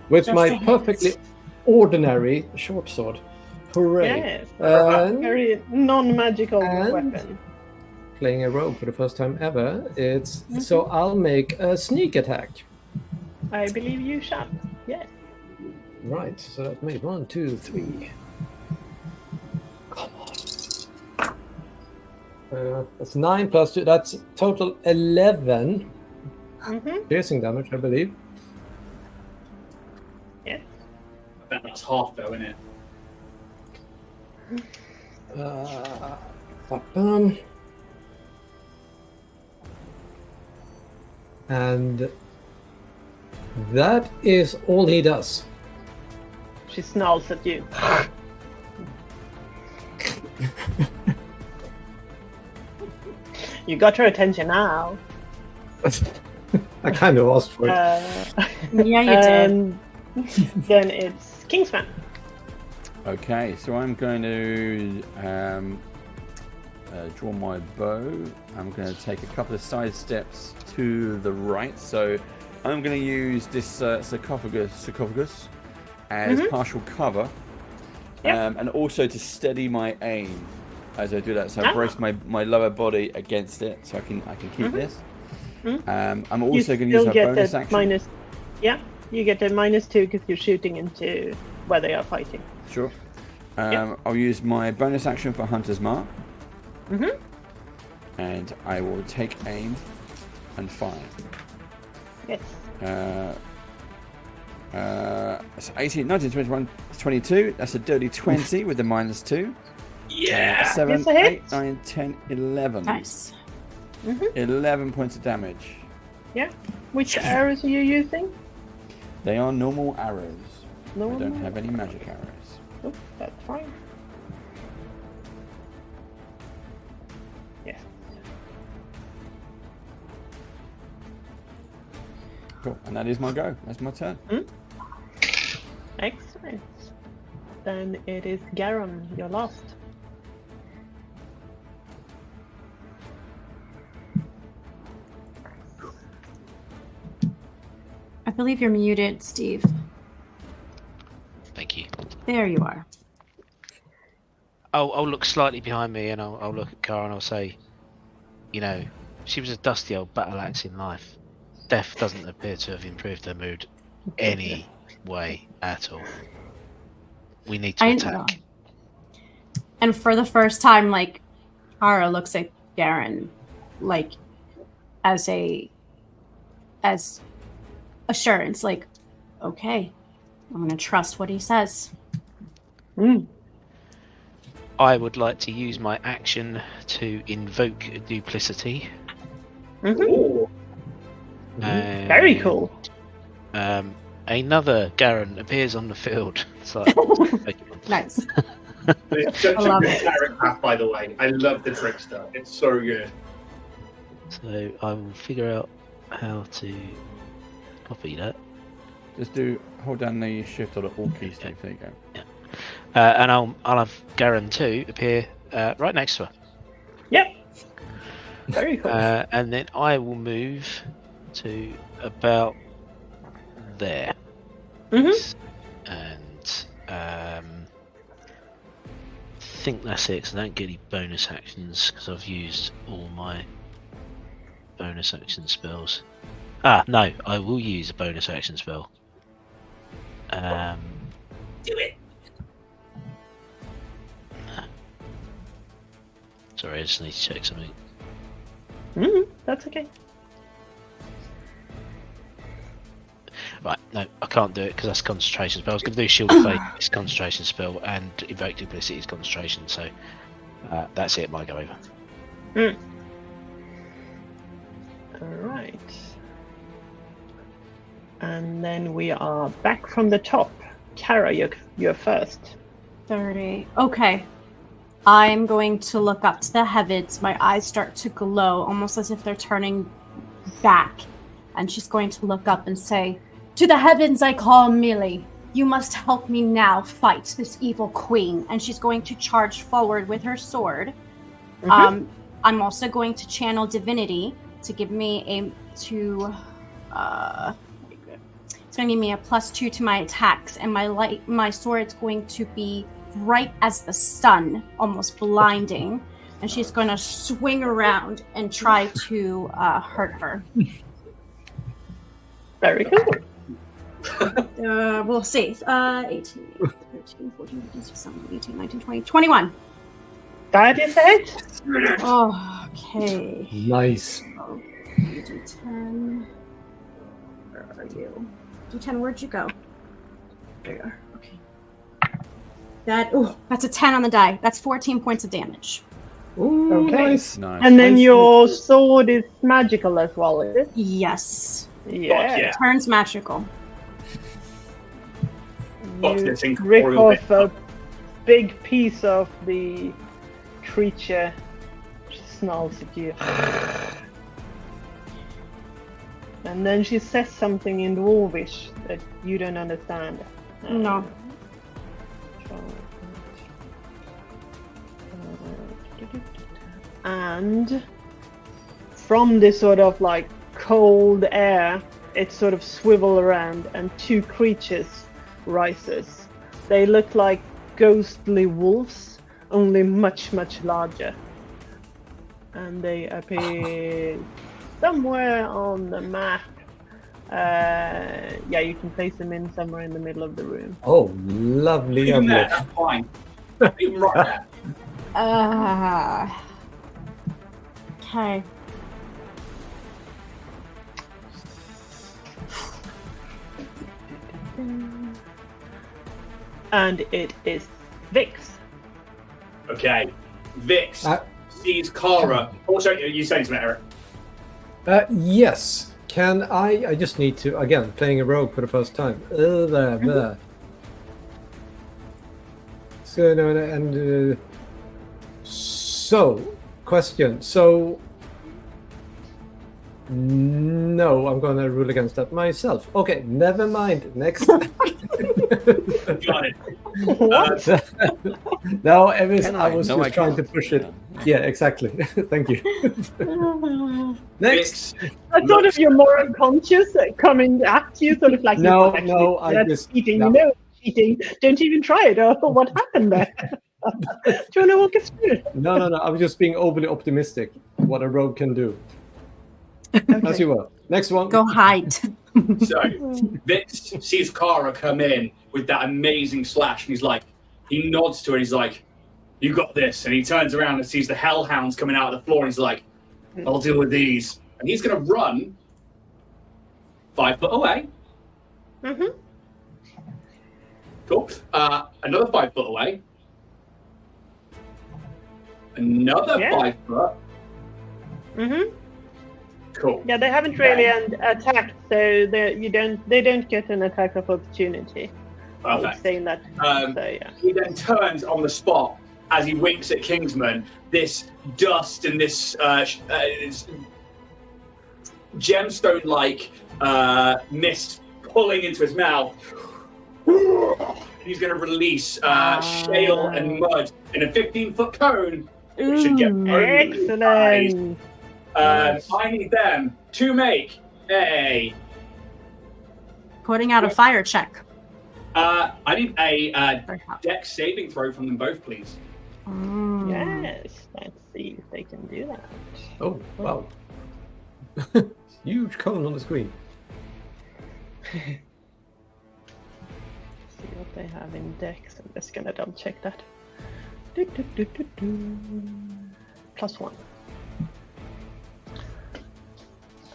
With Just my a hit. perfectly ordinary short sword. Hooray! Yes. And Very non-magical and- weapon. playing a rogue for the first time ever, it's so I'll make a sneak attack. I believe you shall. Yes. Right, so I've made 1, 2, 3. Come on. That's 9 plus 2. That's total 11 piercing damage, I believe. Yes. I bet that's half though, isn't it? And that is all he does. She snarls at you. You got her attention now. I kind of asked for it. Yeah, you did. Then it's Kingsman. Okay, so I'm going to draw my bow. I'm going to take a couple of side steps to the right. So I'm going to use this sarcophagus as partial cover, and also to steady my aim as I do that. So I brace my lower body against it, so I can keep this. I'm also going to use a bonus action. You get a -2 because you're shooting into where they are fighting. Sure. I'll use my bonus action for Hunter's Mark. And I will take aim and fire. Yes. That's 18, 19, 21, 22. That's a dirty 20 with the -2. Yeah. 7, It's a hit. 8, 9, 10, 11. Nice. 11 points of damage. Yeah. Which arrows are you using? They are normal arrows. No. I don't have any magic arrows. Oh, that's fine. Yes. Cool. And that is my go. That's my turn. Excellent. Then it is Garon, your last. I believe you're muted, Steve. Thank you. There you are. I'll look slightly behind me and I'll look at Cara and I'll say, you know, she was a dusty old battle axe in life. Death doesn't appear to have improved her mood any way at all. We need to attack. And for the first time, like, Cara looks at Garen, like, as assurance, like, okay, I'm gonna trust what he says. I would like to use my action to invoke duplicity. Very cool. another Garen appears on the field. It's like, Nice. It's such I a love good it. character path, by the way. I love the trickster. It's so good. So I will figure out how to copy that. Just hold down the shift or the alt key, Steve. There you go. And I'll have Garen 2 appear right next to her. Yep. Very cool. And then I will move to about there. Mhm. And I think that's it, because I don't get any bonus actions because I've used all my bonus action spells. No, I will use a bonus action spell. Do it. Sorry, I just need to check something. That's okay. Right, no, I can't do it because that's a concentration spell. I was going to do Shield of Faith, it's concentration spell, and Invoke Duplicity is concentration, so that's it, might go over. Alright. And then we are back from the top. Kara, you're first. 30. Okay. I'm going to look up to the heavens. My eyes start to glow, almost as if they're turning back. And she's going to look up and say, "To the heavens I call Millie. You must help me now fight this evil queen." And she's going to charge forward with her sword. I'm also going to channel divinity to give me it's going to give me a +2 to my attacks, and my sword's going to be bright as the sun, almost blinding, and she's going to swing around and try to hurt her. Very cool. We'll see. 18, 13, 14, 15, 16, 17, 18, 19, 20, 21. That is it. Oh, okay. Nice. D10. Where are you? D10, where'd you go? There you are. Okay. That's a 10 on the die. That's 14 points of damage. Ooh, Okay. nice. Nice. And then your sword is magical as well, is it? Yes. Yeah. Yeah. Turns magical. Fuck You this rip incorporeal off a big piece of the creature, which snarls at you. And then she says something in Dwarvish that you don't understand. No. And from this sort of like cold air, it sort of swivel around and two creatures rises. They look like ghostly wolves, only much, much larger. And they appear somewhere on the map. Yeah, you can place them in somewhere in the middle of the room. Oh, lovely. Even there, lovely. that's fine. Even right there. Okay. And it is Vix. Okay. Vix sees Kara. Also, you saying something, Eric? Yes. Can I just need to, again, playing a rogue for the first time. There. So, no, and so, question. So, no, I'm going to rule against that myself. Okay, never mind. Next. Got it. No, I was No, I just trying to can't. push it. Yeah, exactly. Thank you. Next. I thought of your more unconscious coming at you, sort of like No, actually, no, I that's just- cheating. no. You know, it's cheating. Don't even try it. Oh, what happened there? Do you want to walk us through? No. I was just being overly optimistic. What a rogue can do. As you will. Next one. Go hide. So, Vix sees Kara come in with that amazing slash, and he nods to her, and he's like, "You got this." And he turns around and sees the hellhounds coming out of the floor, and he's like, "I'll deal with these." And he's going to run 5 foot away. Mm-hmm. Cool. Another 5 foot away. Another Yeah. 5 foot. Mm-hmm. Cool. Yeah, they haven't really attacked, so they don't get an attack of opportunity. Perfect. Saying that. He then turns on the spot as he winks at Kingsman. This dust and this gemstone-like mist pulling into his mouth. He's going to release shale and mud in a 15-foot cone. Which should get excellent. I need them to make a... Putting out a fire check. I need a dex saving throw from them both, please. Yes, let's see if they can do that. Oh, wow. Huge cone on the screen. See what they have in dex. I'm just gonna double check that. +1.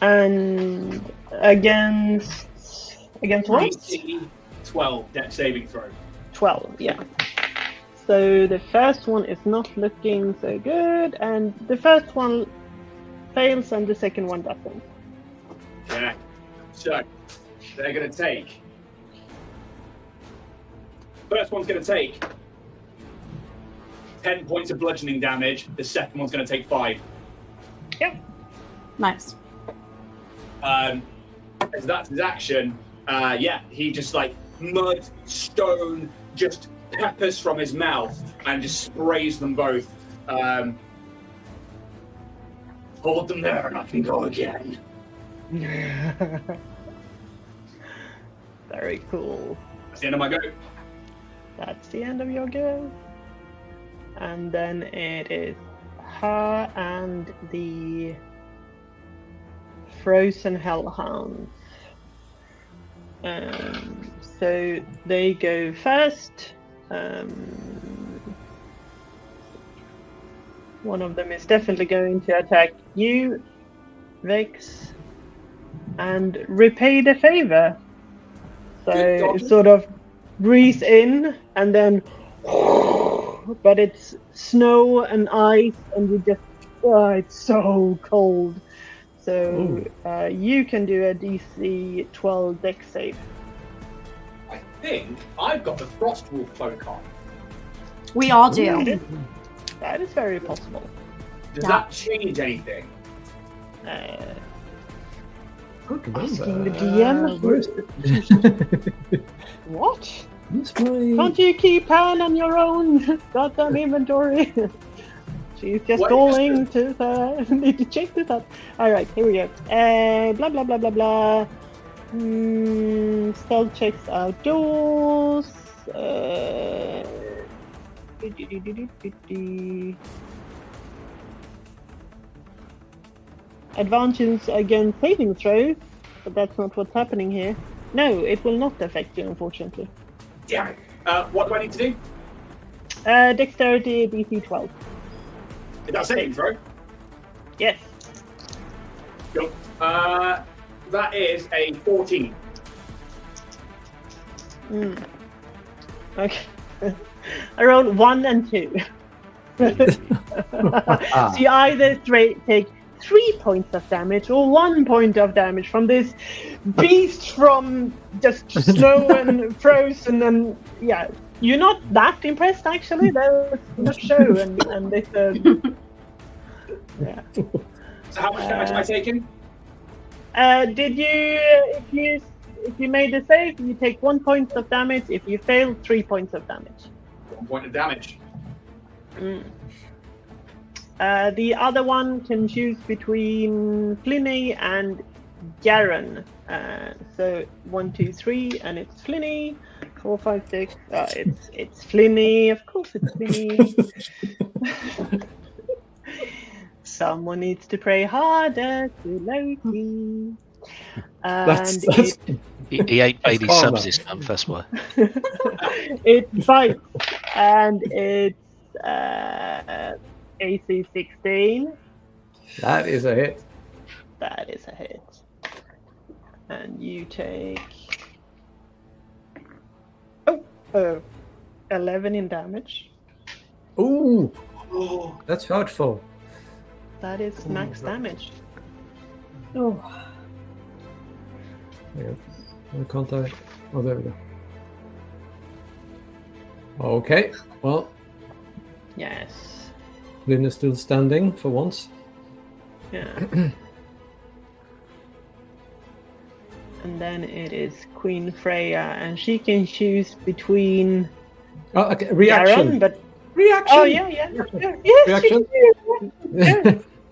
And against what? 12 dex saving throw. 12, yeah. So the first one is not looking so good, and the first one fails and the second one doesn't. Yeah. So they're going to take. First one's going to take 10 points of bludgeoning damage. The second one's going to take 5. Yep. Nice. As that's his action. He just like mud, stone, just peppers from his mouth and just sprays them both. Hold them there and I can go again. Very cool. That's the end of my go. That's the end of your go. And then it is her and the frozen hellhounds. So they go first. One of them is definitely going to attack you, Vex, and repay the favor. So it sort of breathes in and then, but it's snow and ice, and you just, it's so cold. So you can do a DC 12 dex save. I think I've got the Frost Wolf cloak on. We all do. That is very possible. Does that change anything? Asking the DM. What? Can't you keep hand on your own goddamn inventory? She's just going to need to check this out. Alright, here we go. Blah blah blah blah blah. Stealth checks outdoors. Advantage against saving throws, but that's not what's happening here. No, it will not affect you, unfortunately. Damn it. What do I need to do? Dexterity DC 12. Is that saving throw? Yes. Cool. That is a 14. Okay. I rolled 1 and 2. So you either take 3 points of damage or 1 point of damage from this beast from just snow and frozen, and you're not that impressed actually. There was much show and this. So how much damage am I taking? Did you? If you made a save, you take 1 point of damage. If you fail, 3 points of damage. 1 point of damage. The other one can choose between Flinny and Garen. So 1, 2, 3, and it's Flinny. 4, 5, 6. It's Flinny. Of course, it's Flinny. Someone needs to pray harder to Loki. He ate baby subs this month, that's why. It bites, and it's AC 16. That is a hit. That is a hit. And you take 11 in damage. Ooh, that's hurtful. That is max damage. Oh. Why can't I? Oh, there we go. Okay, well. Yes. Lynn is still standing for once. Yeah. And then it is Queen Freya, and she can choose between. Oh, okay. Reaction. Garen, but reaction. Oh yeah. Yes, reaction.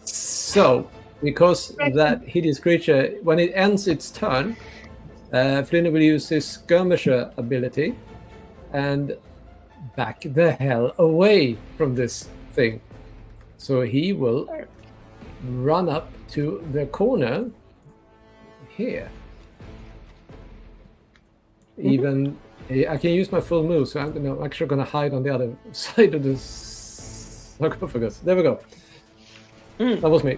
So, because that hideous creature, when it ends its turn, Flynn will use his skirmisher ability and back the hell away from this thing. So he will run up to the corner here. Even I can use my full move, so I'm actually going to hide on the other side of the sarcophagus. There we go. That was me.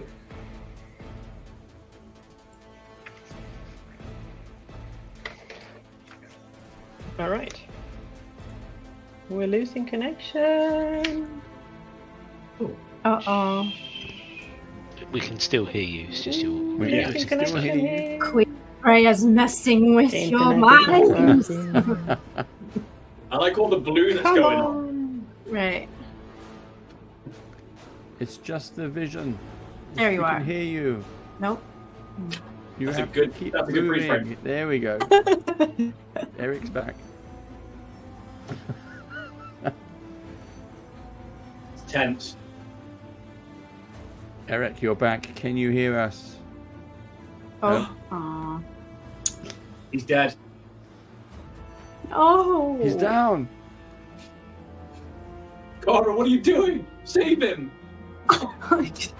All right. We're losing connection. Uh-oh. We can still hear you. It's just your. We're losing connection here. Queen Freya's messing with The your internet is mind. not I like all the blue that's going on. Right. It's just the vision. There you we are. Can hear you. Nope. You That's have a good. to keep That's a good moving. freeze frame. There we go. Eric's back. It's tense. Eric, you're back. Can you hear us? Oh. Aw. He's dead. Oh. He's down. Cara, what are you doing? Save him! It's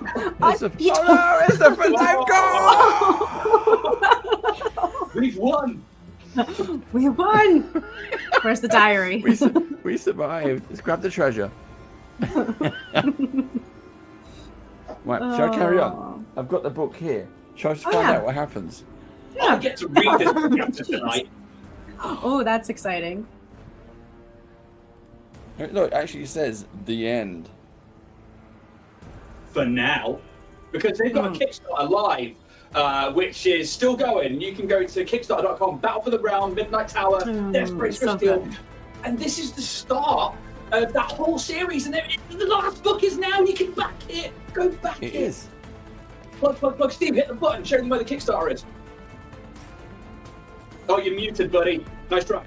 a, oh no, it's the first time goal! We've won! We won! Where's the diary? We survived. Let's grab the treasure. Right, shall I carry on? I've got the book here. Shall I just find out what happens? I get to read this chapter tonight. Oh, that's exciting. Look, actually it says the end. For now. Because they've got a Kickstarter live, which is still going. You can go to kickstarter.com, Battle for the Realm, Midnight Tower, Desperate for Steel. And this is the start of that whole series. And the last book is now. You can back it. Go back it. It is. Plug. Steve, hit the button. Show them where the Kickstarter is. Oh, you're muted, buddy. Nice try.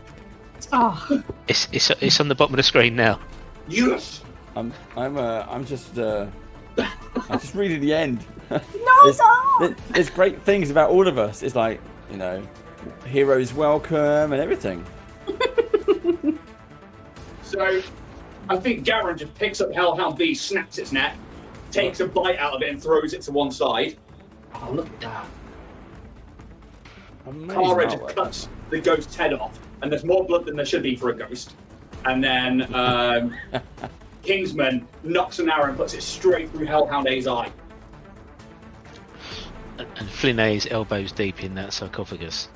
Oh. It's on the bottom of the screen now. Yes. I'm just reading the end. No, there's great things about all of us. It's like, you know, heroes welcome and everything. So, I think Garen just picks up Hellhound B, snaps its neck, takes a bite out of it, and throws it to one side. Oh, look at that. Cara just cuts the ghost's head off, and there's more blood than there should be for a ghost. And then Kingsman knocks an arrow and puts it straight through Hellhound A's eye. And Flinay's elbows deep in that sarcophagus.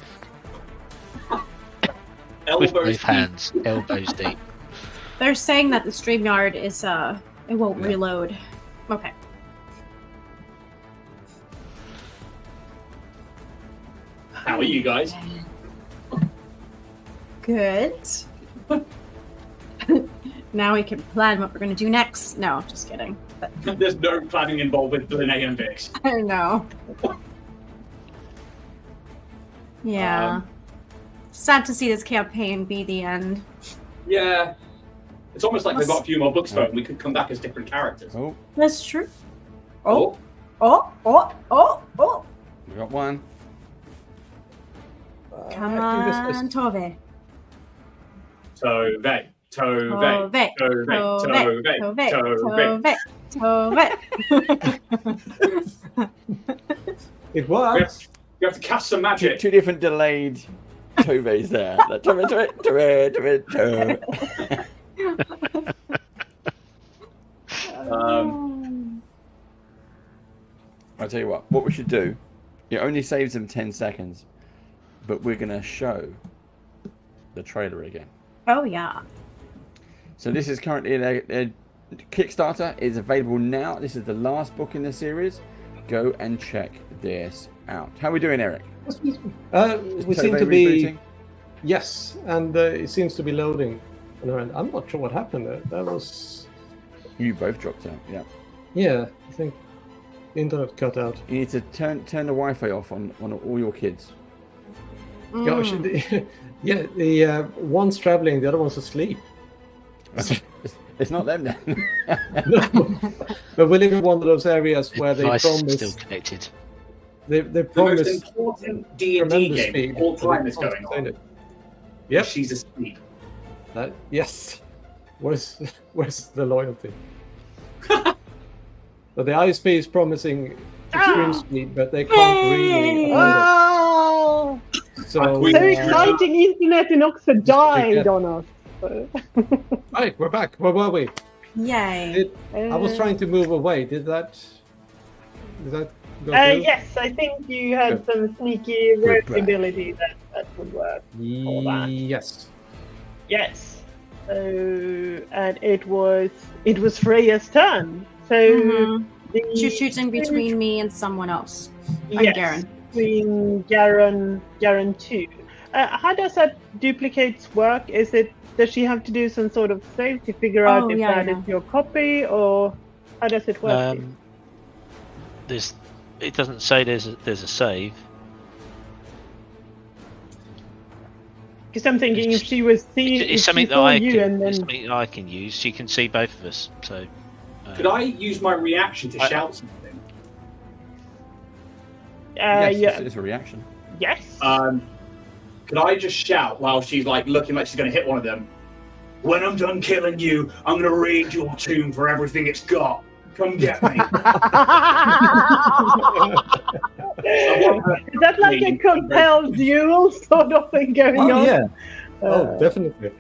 With both hands, elbows deep. They're saying that the StreamYard is it won't reload. Okay. How are you guys? Good. Now we can plan what we're going to do next. No, just kidding. But... There's no planning involved with Linnea and Vix. I know. Yeah. Sad to see this campaign be the end. Yeah. It's almost like they've got a few more books though, and we could come back as different characters. Oh. That's true. Oh. We got one. Come on, Tove. Tove. It works. You have to cast some magic. Two different delayed Toves there. I'll tell you what we should do. It only saves them 10 seconds, but we're going to show the trailer again. Oh, yeah. So this is currently a Kickstarter. It's available now. This is the last book in the series. go and check this out. How are we doing, Eric? We Is seem Tove to be rebooting? yes, and it seems to be loading. I'm not sure what happened there. That was You both dropped out. Yeah. yeah. I think the internet cut out. You need to turn the Wi-Fi off on all your kids. Gosh, yeah. The one's traveling, the other one's asleep. It's not them then. No. But we live in one of those areas where they Device is promise. still connected. They The most promise important D&D tremendous game speed. of all time but is they can't going sustain on. it. Yep. She's asleep. Yes. Where's the loyalty? But the ISP is promising extreme speed, but they can't really. Oh, So so exciting! Internet in Oxford died on us. Right, we're back. Where were we? Yay. I was trying to move away. Did that go through? Yes, I think you had some sneaky rope ability that would work. for that. Yes. Yes. So, and it was Freya's turn. So She's shooting between me and someone else. And yes, Garen. between Garen 2. How does that duplicates work? Does she have to do some sort of save to figure out if that is your copy, or how does it work? It doesn't say there's a save. Because I'm thinking if she was seeing, It's something that it's something I can use. She can see both of us. So Could I use my reaction to shout something? Yes, it's a reaction. Yes. Could I just shout while she's like looking like she's going to hit one of them? When I'm done killing you, I'm going to raid your tomb for everything it's got. Come get me. Is that like a compelled duel sort of thing going on? Yeah. Definitely.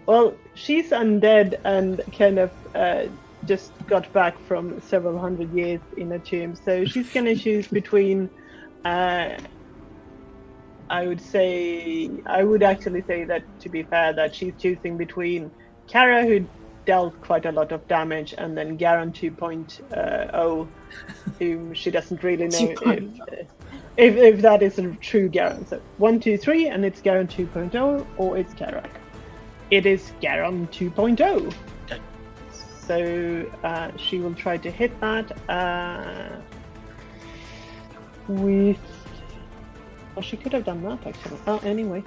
Well, she's undead and kind of just got back from several hundred years in a tomb, so she's going to choose between. I would actually say that, to be fair, that she's choosing between Kara, who dealt quite a lot of damage, and then Garen 2.0, whom she doesn't really know if that is a true Garen. So 1, 2, 3, and it's Garen 2.0, or it's Kara. It is Garen 2.0. So she will try to hit that with. Well, she could have done that actually. Oh, anyway,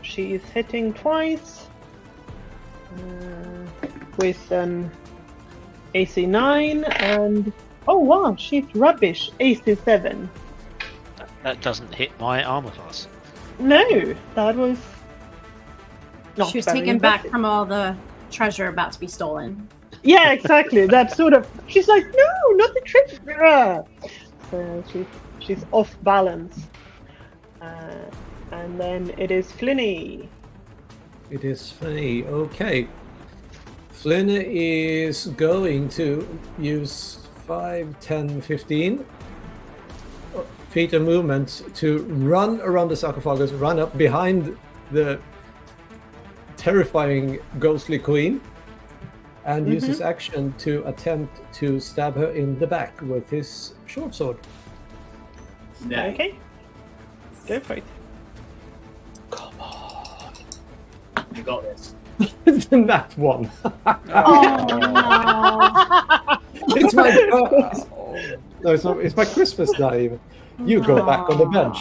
she is hitting twice with an AC 9 and oh wow, she's rubbish. AC 7. that doesn't hit my armor class. No, that was not. She was very taken back impressive. from all the treasure about to be stolen. Yeah, exactly. That sort of. She's like, no, not the treasure. So she's off balance. And then it is Flinny. It is funny. Okay. Flynn is going to use 5, 10, 15 feet of movement to run around the sarcophagus, run up behind the terrifying ghostly queen, and use his action to attempt to stab her in the back with his short sword. No. Okay. Go for it. Come on. You got this. It's in that one. Oh, It's my no, it's not. It's my Christmas day. Even. You go back on the bench,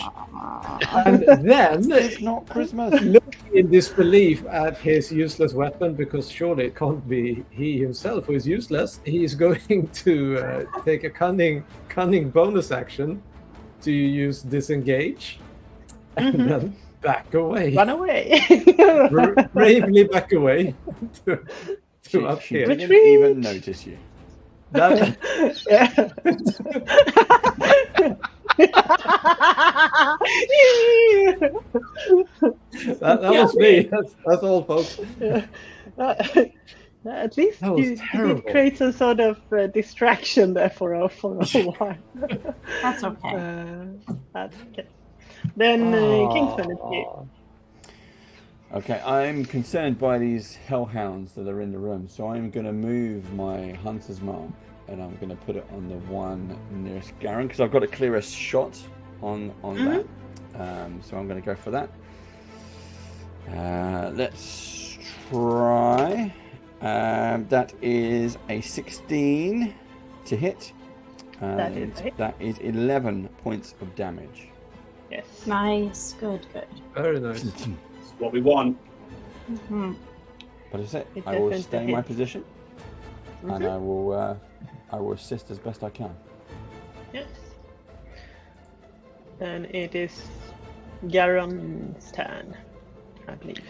and then It's not Christmas. looking in disbelief at his useless weapon, because surely it can't be he himself who is useless. He is going to take a cunning bonus action to use disengage, and then back away. Run away. Bravely back away to up She here. didn't even notice you. That, that was me. That's all, folks. At least That was you terrible. did create some sort of distraction there for a while. that's okay. That's okay. Then Kingsman, it's you. Okay, I'm concerned by these hellhounds that are in the room, so I'm going to move my hunter's mark and I'm going to put it on the one nearest Garen because I've got a clearest shot on that. So I'm going to go for that. Let's try. That is a 16 to hit. That is 11 points of damage. Yes. Nice. Good. Very nice. That's what we want. Mm-hmm. But is it? It I will doesn't stay in my hit. position, and I will assist as best I can. Yes. Then it is Garon's turn, I believe.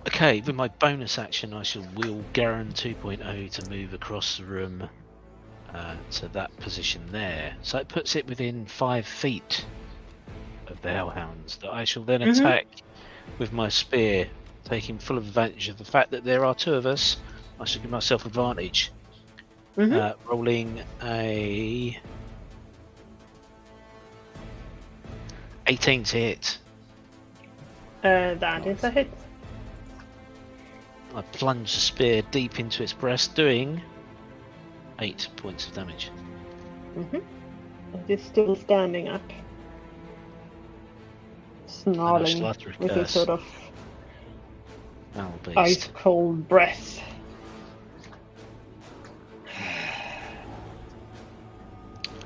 Okay, with my bonus action, I shall wheel Garen 2.0 to move across the room to that position there. So it puts it within 5 feet of the Hellhounds that I shall then attack with my spear, taking full advantage of the fact that there are 2 of us. I shall give myself advantage. Rolling a 18 to hit. That is a hit. I plunge the spear deep into its breast, doing 8 points of damage. It is still standing up, snarling slaughter with a curse. sort of Foul beast. ice cold breath.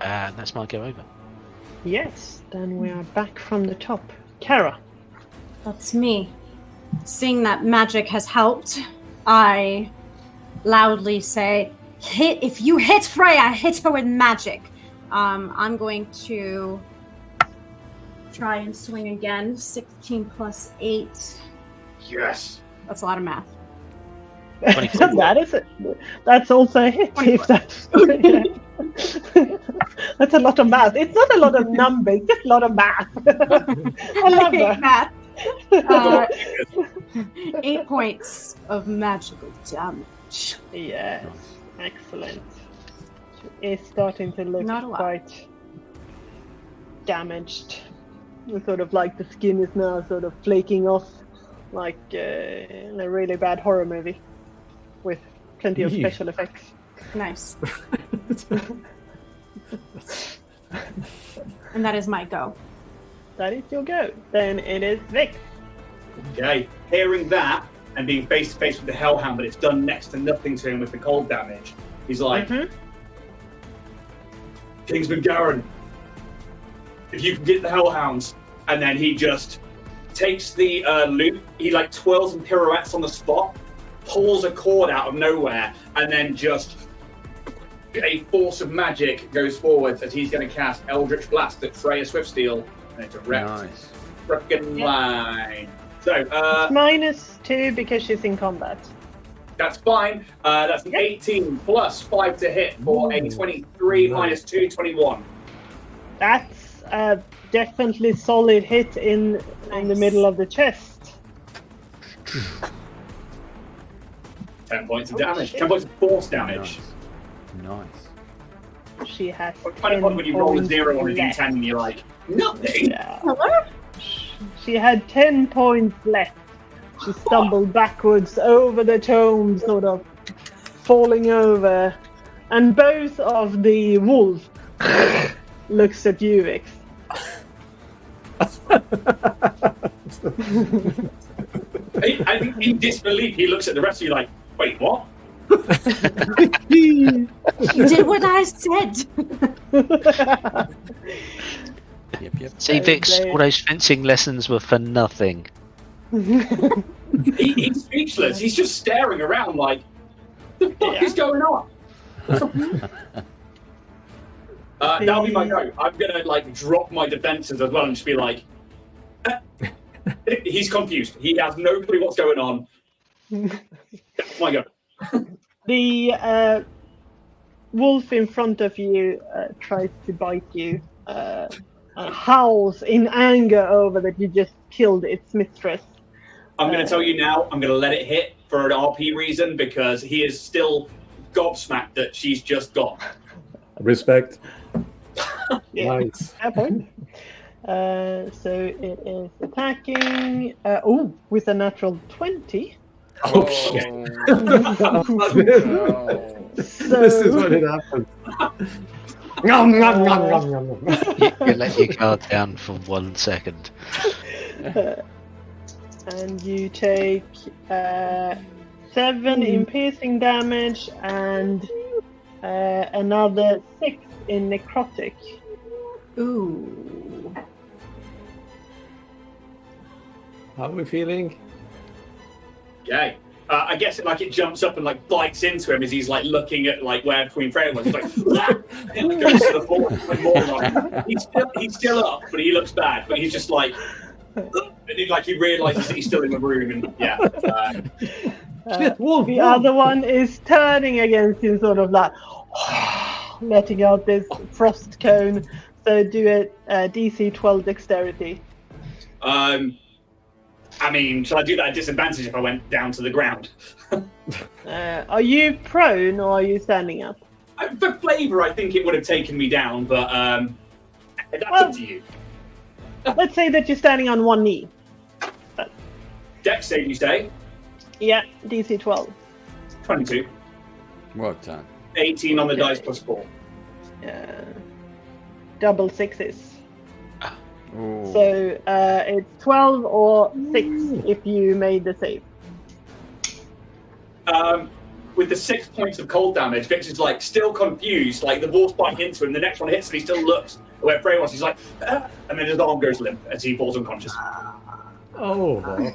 And that's my go over. Yes, then we are back from the top. Kara. That's me. Seeing that magic has helped, I loudly say, if you hit Freya, hit her with magic. I'm going to try and swing again. 16 plus 8. Yes. That's a lot of math. That is it. That's also a hit. If that's that's a lot of math. It's not a lot of numbers, just a lot of math. I love hate that. math. 8 points of magical damage. Yes, excellent. She is starting to look Not a lot. quite damaged. It's sort of like the skin is now sort of flaking off, like in a really bad horror movie, with plenty of special effects. Nice. And that is my go. That is your go. Then it is Vic. Okay, hearing that and being face to face with the Hellhound, but it's done next to nothing to him with the cold damage. He's like, Kingsman Garen, if you can get the Hellhounds, and then he just takes the loop, he like twirls and pirouettes on the spot, pulls a cord out of nowhere, and then just a force of magic goes forwards as he's going to cast Eldritch Blast at Freya Swiftsteel in a direct frickin' line. So, -2 because she's in combat. That's fine. That's an 18 plus 5 to hit for a 23 minus 2, 21. That's a definitely solid hit in the middle of the chest. 10 points of damage. 10 points of force damage. Nice. She has. Kind of odd when you roll a 0 on a d10 and you're like, nothing. Yeah. She had 10 points left. She stumbled backwards over the tomb, sort of falling over, and both of the wolves looks at you, Vix. I think in disbelief, he looks at the rest of you like, wait, what? You did what I said. Yep. See, Vix, all those fencing lessons were for nothing. He's speechless. He's just staring around like, the fuck is going on? That'll be my go. I'm gonna like drop my defenses as well and just be like, he's confused. He has no clue what's going on. That's my go. The wolf in front of you tries to bite you, howls in anger over that you just killed its mistress. I'm going to tell you now, I'm going to let it hit for an RP reason because he is still gobsmacked that she's just gone. Respect. Yeah. Nice. Fair point. So it is attacking with a natural 20. Oh, shit. This is what it happens. Nom, nom, nom, nom, nom, nom. You let your guard down for 1 second. And you take 7 in piercing damage and another 6 in necrotic. Ooh. How are we feeling? Yay. I guess it jumps up and bites into him as he's looking at where Queen Freya was. He's like, and it goes to the floor. He's still up, but he looks bad. But he's just and he realizes that he's still in the room. And yeah. The other one is turning against him, sort of letting out this frost cone. So do a DC 12 dexterity. I mean, shall I do that at disadvantage if I went down to the ground? Are you prone or are you standing up? For flavour, I think it would have taken me down, but that's up to you. Let's say that you're standing on one knee. Dex save, you say? Yeah, DC 12. 22. Well done. 18 on the dice plus 4. Double sixes. Ooh. So it's 12 or 6 if you made the save. With the 6 points of cold damage, Vix is still confused. The wolf's biting into him. The next one hits and he still looks where Frey was. He's and then his arm goes limp as he falls unconscious. Oh. Well.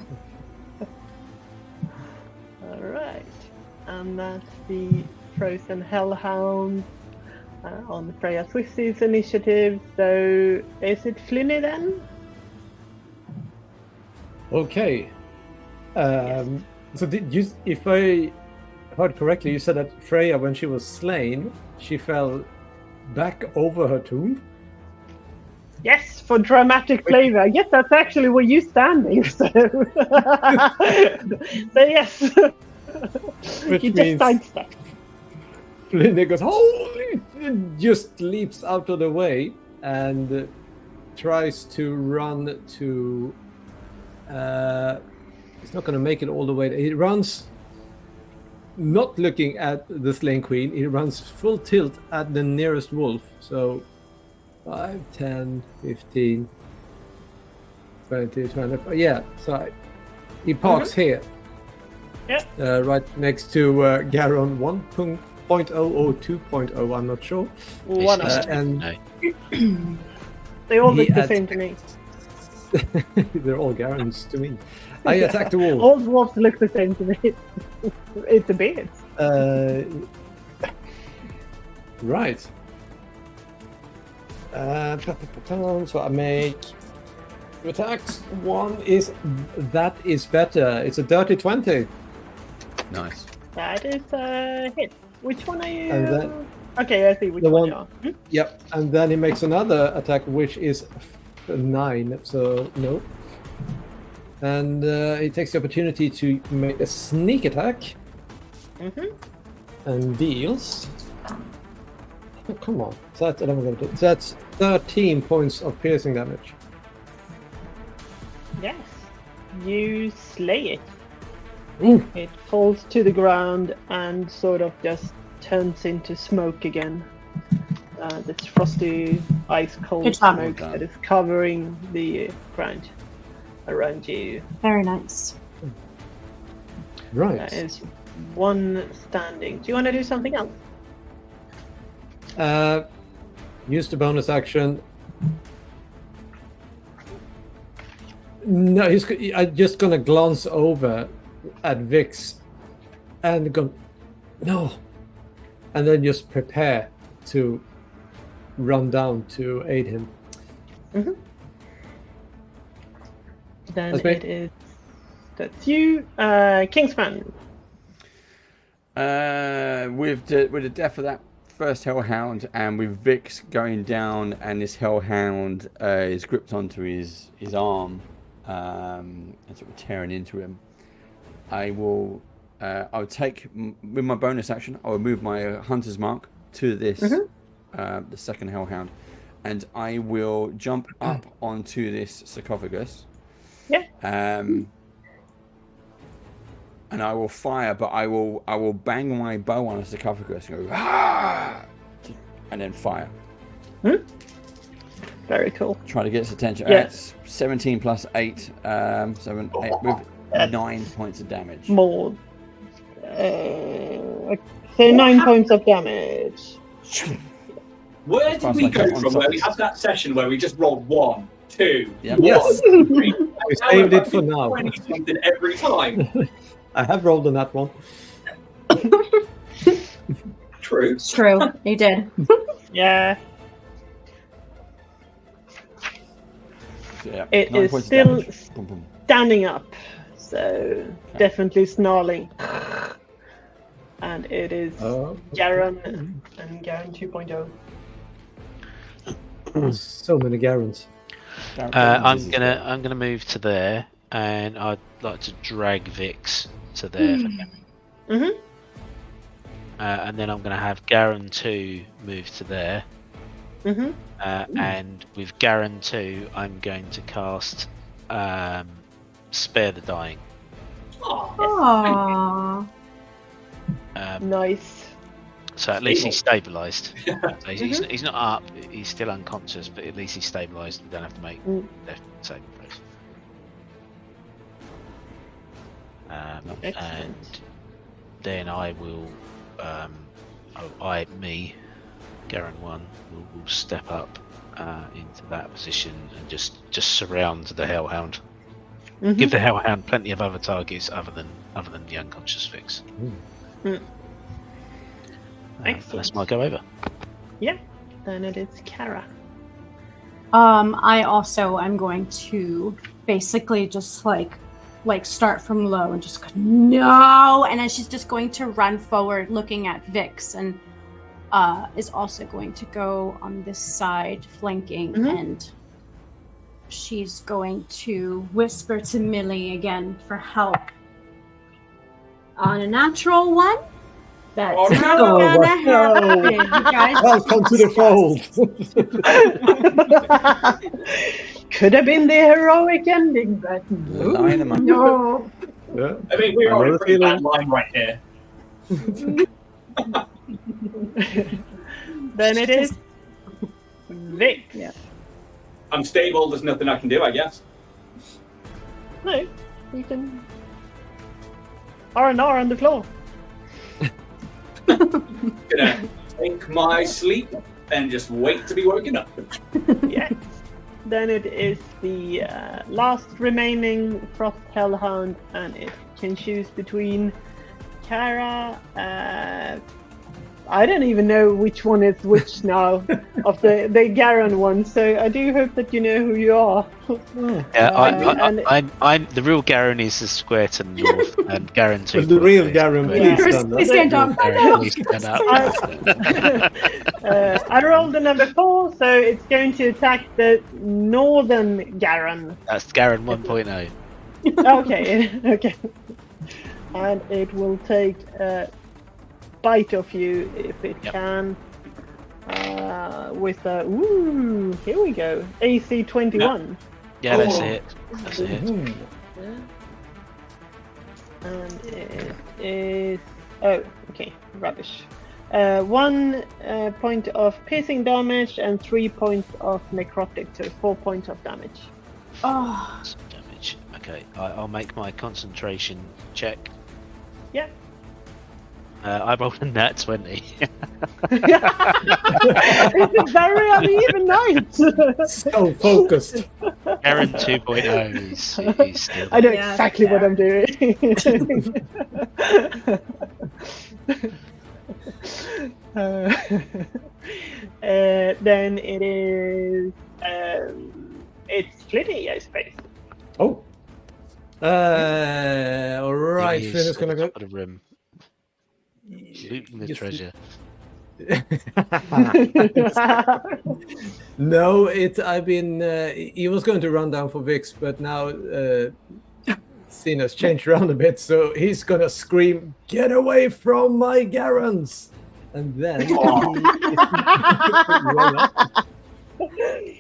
All right, and that's the Frozen Hellhound on Freya Swifty's initiative. So is it Flinny then? Okay. So did you, if I heard correctly, you said that Freya, when she was slain, she fell back over her tomb? Yes, for dramatic flavor. I guess that's actually where you're standing. So, so yes. Which you means just sidestep. Linda goes, holy! Just leaps out of the way and tries to run to. He's not going to make it all the way. He runs, not looking at the slain queen. He runs full tilt at the nearest wolf. So 5, 10, 15, 20, 25. Yeah, so he parks here. Yep. Right next to Garon 1.0 or 2.0, I'm not sure. One of them. And they all look the same to me. They're all Garons to me. I attack the wolf. All dwarves look the same to me. It's a beard. Right. So I make 2 attacks. One is better. It's a dirty 20. Nice. That is a hit. Which one are you? And then, okay, I see which one you are. Yep. And then he makes another attack, which is 9. So no. And he takes the opportunity to make a sneak attack. And deals. Oh, come on. So that's 13 points of piercing damage. Yes. You slay it. Ooh. It falls to the ground and sort of just turns into smoke again. This frosty, ice-cold smoke that is covering the ground around you. Very nice. Right. That is one standing. Do you want to do something else? Use the bonus action. No, I'm just gonna glance over at Vix and go, no, and then just prepare to run down to aid him. Then that's you, Kingsman. With the death of that first Hellhound, and with Vix going down, and this Hellhound is gripped onto his arm and sort of tearing into him, I'll take with my bonus action. I will move my hunter's mark to this the second Hellhound, and I will jump up onto this sarcophagus. Yeah. and I will fire, but I will bang my bow on a sarcophagus and go, ah! And then fire. Very cool. Try to get its attention. Yes. 17 plus 8, 7, 8, with 9 points of damage. More. So 9 points of damage. Where did we go from where we had that session where we just rolled 1, 2, Yep. Yes. 3? We saved it for now. 20 something every time. I have rolled on that one. True. It's true. You did. Yeah. So, yeah, It 9 is points of still damage. Boom, boom. standing up. So definitely snarling. And it is Garen and Garen 2.0. So many Garens. I'm gonna move to there, and I'd like to drag Vix to there. Mm-hmm. And then I'm gonna have Garen 2 move to there. Mm-hmm. And with Garen 2, I'm going to cast Spare the Dying. Aww. Nice. So at least he's stabilised. So he's not up, he's still unconscious, but at least he's stabilised. We don't have to make death saving throws. And then I will, Garen 1, will step up into that position and just surround the Hellhound. Give the Hellhound plenty of other targets other than the unconscious Vix. That's my go over. Yeah. Then it is Kara. I also am going to basically just like start from low and just go, no, and then she's just going to run forward looking at Vix, and is also going to go on this side flanking, and she's going to whisper to Millie again for help. On a natural one. That's not gonna happen. You guys Welcome to the fold. Could have been the heroic ending, but no. Yeah. I mean, we're on a pretty bad line right here. Then it is Vix. Yeah. I'm stable, there's nothing I can do, I guess. No, you can R&R on the floor. Gonna take my sleep and just wait to be woken up. Yes. Then it is the last remaining Frost Hellhound, and it can choose between Kara. I don't even know which one is which now of the Garen one, so I do hope that you know who you are. Yeah, I'm the real Garen is the square to the north, and Garen 2. The real Garen, please stand up. I rolled the number 4, so it's going to attack the northern Garen. That's Garen 1.0. Okay. And it will take a bite of you if it can. With a here we go. AC 21. Yeah, that's it. That's it. And it is rubbish. 1 point of piercing damage and 3 points of necrotic, so 4 points of damage. Oh. Some damage. Okay, I'll make my concentration check. Yeah. I rolled a nat 20. It's a very uneven night. So focused. Garen 2.0 is still. I know exactly what I'm doing. Then it is it's Flitty, I suppose. Oh. All right. Flynn is gonna go. The room. Looting the treasure. No, he was going to run down for Vix, but now scene has changed around a bit, so he's gonna scream, "Get away from my Garens!" And then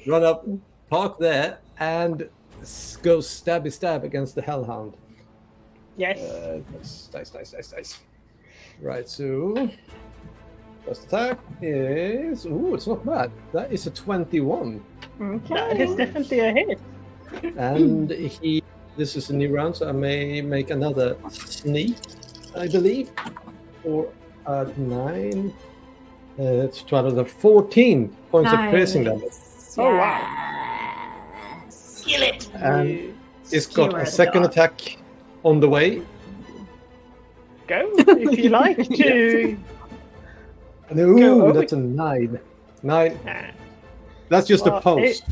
run up, park there, and go stabby stab against the Hellhound. Yes. Nice. Right, so first attack is it's not bad. That is a 21. Okay. That is definitely a hit. And this is a new round, so I may make another sneak, I believe. For 9. It's 12 14 points of piercing damage. Oh wow. Kill it. And it's got a second attack on the way. Go if you like to. No, that's a 9. 9. That's just a post.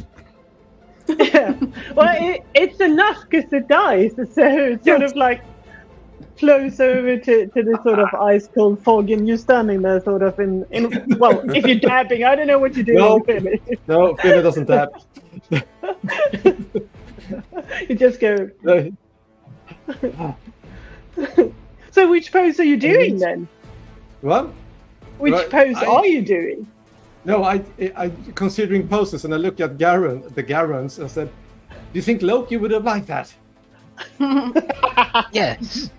Well, it's enough because it dies, so it's sort of like flows over to the sort of ice cold fog, and you're standing there sort of in well, if you're dabbing, I don't know what you're doing. No, Finley doesn't dab. You just go. So which pose are you doing then? What? Which pose are you doing? No, I considering poses, and I look at the Garons, and said, "Do you think Loki would have liked that?" Yes,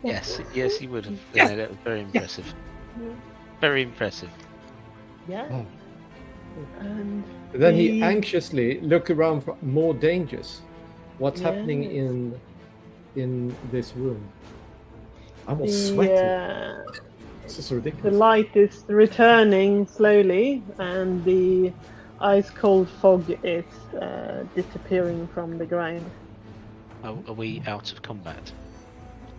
he would have. Yeah, that was very impressive. Very impressive. Yeah. Oh. And then he anxiously look around for more dangers. What's happening in this room? I was sweating. This is ridiculous. The light is returning slowly, and the ice-cold fog is disappearing from the ground. Are we out of combat?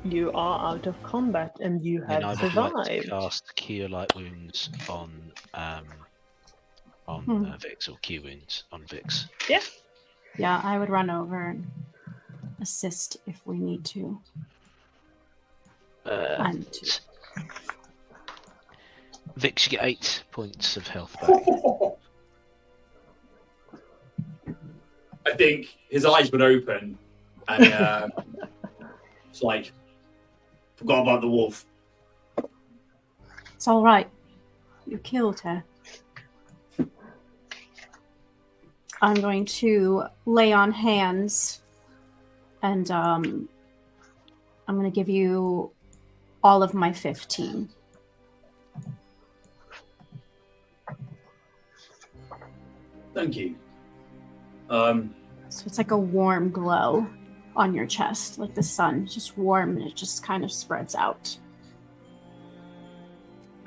You are out of combat, and you have survived. I would like to cast Cure Light Wounds on Vix, or Cure Wounds on Vix. Yeah. Yeah, I would run over and assist if we need to. Vix, you get 8 points of health back. I think his eyes would open, and it's like, forgot about the wolf. It's all right. You killed her. I'm going to lay on hands, and I'm going to give you all of my 15. Thank you. So it's like a warm glow on your chest, like the sun, just warm, and it just kind of spreads out.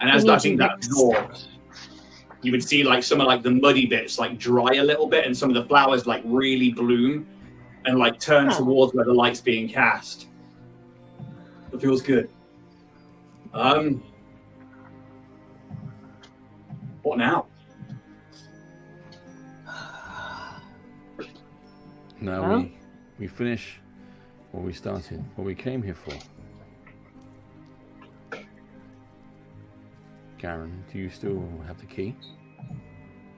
And as I think that absorbs, you would see like some of like the muddy bits like dry a little bit, and some of the flowers like really bloom and like turn towards where the light's being cast. It feels good. What now? Now we finish what we started, what we came here for. Garen, do you still have the key?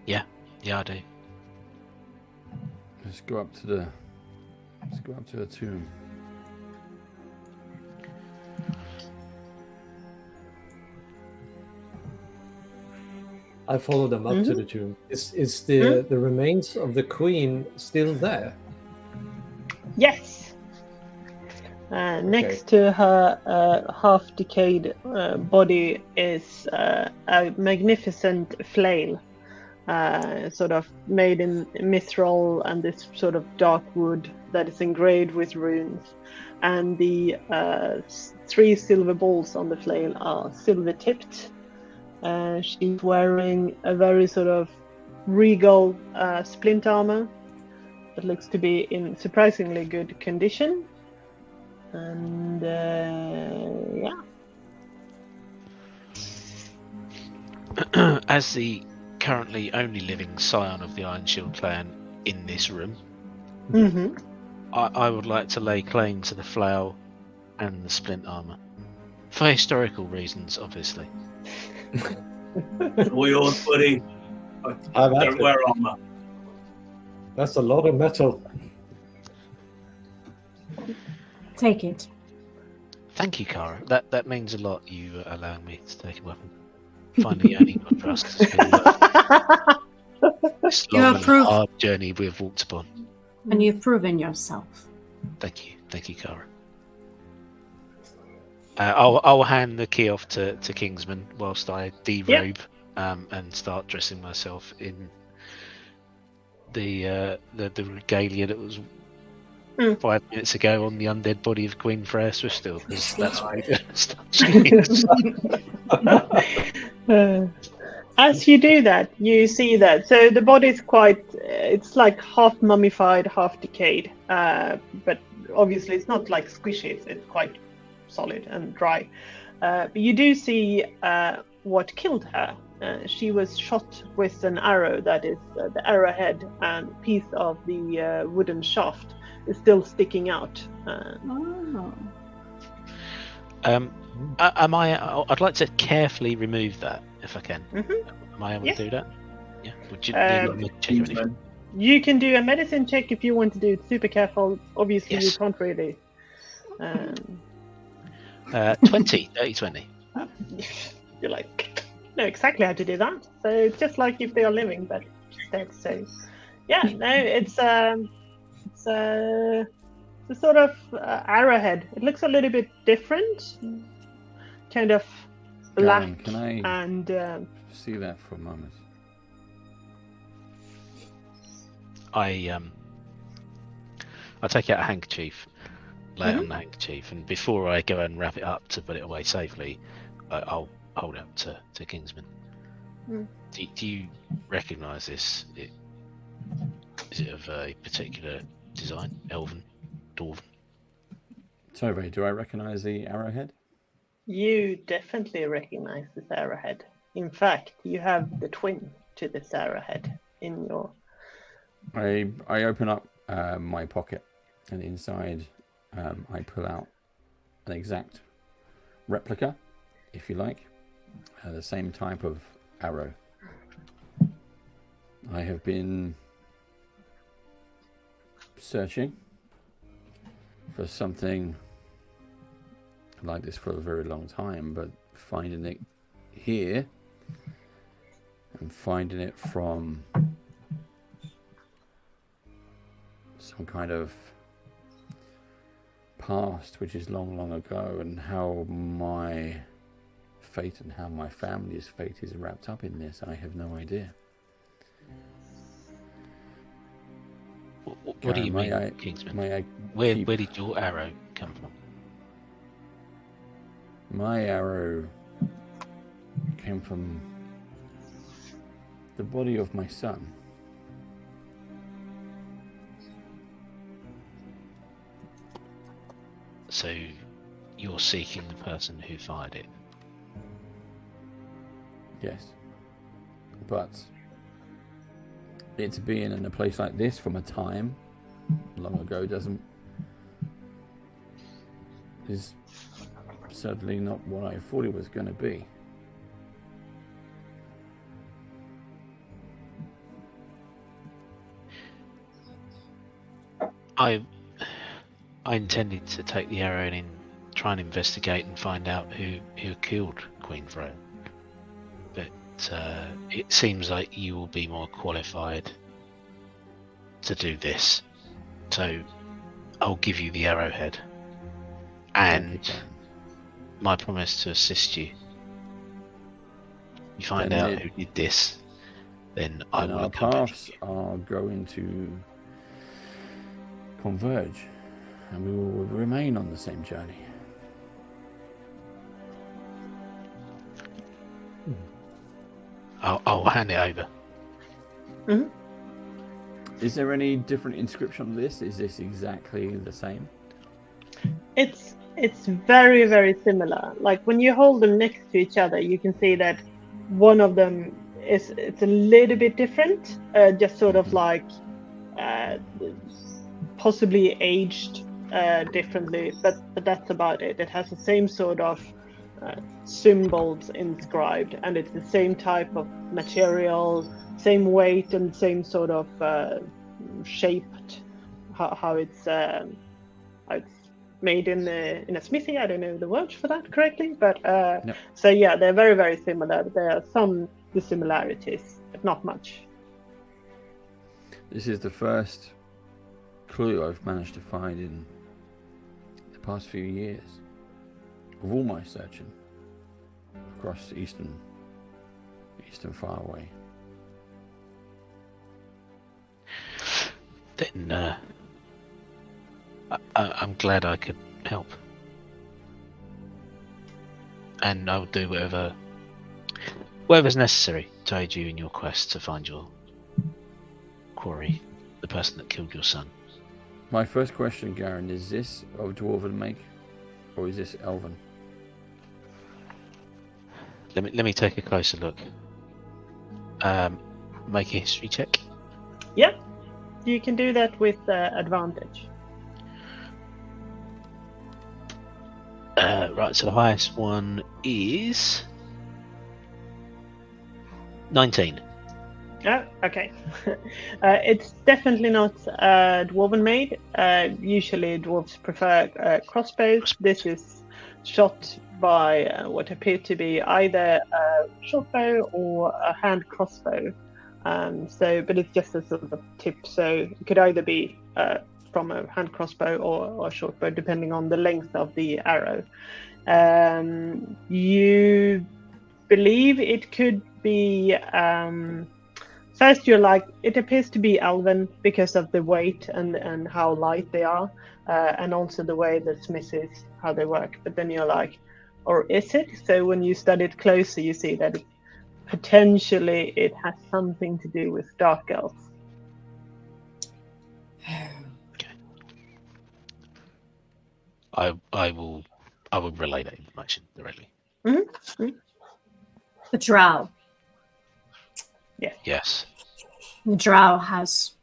Yeah, I do. Let's go up to the tomb. I follow them up to the tomb. Is the remains of the queen still there? Yes. Next to her half-decayed body is a magnificent flail, sort of made in mithril and this sort of dark wood that is engraved with runes. And the 3 silver balls on the flail are silver-tipped. She's wearing a very sort of regal splint armor that looks to be in surprisingly good condition. And As the currently only living scion of the Iron Shield clan in this room, I would like to lay claim to the flail and the splint armor. For historical reasons, obviously. All yours, buddy. Don't wear armor. That's a lot of metal. Take it. Thank you, Kara. That means a lot, you allowing me to take a weapon. Finally earning your trust. It's been this long and hard journey we've walked upon. And you've proven yourself. Thank you, Kara. I'll hand the key off to Kingsman whilst I derobe and start dressing myself in the regalia that was 5 minutes ago on the undead body of Queen Freya Swiftsteel, because that's where we're going to start. As you do that, you see that. So the body's it's like half mummified, half decayed. But obviously it's not like squishy, it's quite solid and dry. But you do see what killed her. She was shot with an arrow that is the arrowhead and piece of the wooden shaft is still sticking out. I'd like to carefully remove that if I can. Am I able to do that? Yeah. Would you like me to check anything? You can do a medicine check if you want to do it super careful. Obviously, you can't really. 20, 20. You're like, know exactly how to do that. So it's just like if they are living, but instead. So yeah, no, it's a sort of arrowhead. It looks a little bit different, kind of black. Garen, can I and see that for a moment? I take out a handkerchief, lay it on the handkerchief, and before I go and wrap it up to put it away safely, I'll hold it up to Kingsman. Do you recognise this? Is it of a particular design? Elven? Dwarven? Tove, do I recognise the arrowhead? You definitely recognise this arrowhead. In fact, you have the twin to this arrowhead in your... I open up my pocket, and inside I pull out an exact replica, if you like, the same type of arrow. I have been searching for something like this for a very long time, but finding it here and finding it from some kind of past which is long, long ago, and how my fate and how my family's fate is wrapped up in this, I have no idea. What do you mean, Kingsman? Where did your arrow come from? My arrow came from the body of my son. So you're seeking the person who fired it? Yes. But it's being in a place like this from a time long ago is certainly not what I thought it was going to be. I intended to take the arrow and try and investigate and find out who killed Queen Freya. But it seems like you will be more qualified to do this. So I'll give you the arrowhead. And my promise to assist you. You find out who did this, then I will accompany you. Our paths are going to converge, and we will remain on the same journey. I'll hand it over. Mm-hmm. Is there any different inscription on this? Is this exactly the same? It's very, very similar. Like when you hold them next to each other, you can see that one of them it's a little bit different, just sort of like possibly aged differently, but that's about it. It has the same sort of symbols inscribed, and it's the same type of material, same weight, and same sort of shaped. How it's made in a smithy. I don't know the word for that correctly, but No. So yeah, they're very, very similar. There are some dissimilarities, but not much. This is the first clue I've managed to find in the past few years. of all my searching across Eastern Faraway. Then I'm glad I could help, and I'll do whatever's necessary to aid you in your quest to find your quarry, the person that killed your son. My first question, Garen, is this of Dwarven make, or is this Elven? Let me take a closer look. Make a history check. Yep, you can do that with advantage. Right, so the highest one is 19. Oh, okay. It's definitely not dwarven made. Usually dwarves prefer crossbows. This is shot by what appeared to be either a short bow or a hand crossbow. But it's just a sort of tip. So it could either be from a hand crossbow or a short bow, depending on the length of the arrow. You believe it could be. First, you're like, it appears to be elven because of the weight and how light they are, and also the way the smiths, how they work. But then you're like, or is it? So when you study it closer, you see that potentially it has something to do with dark elves. Okay. I will relay that information directly. Mm-hmm. The drow. Yeah. Yes. The drow has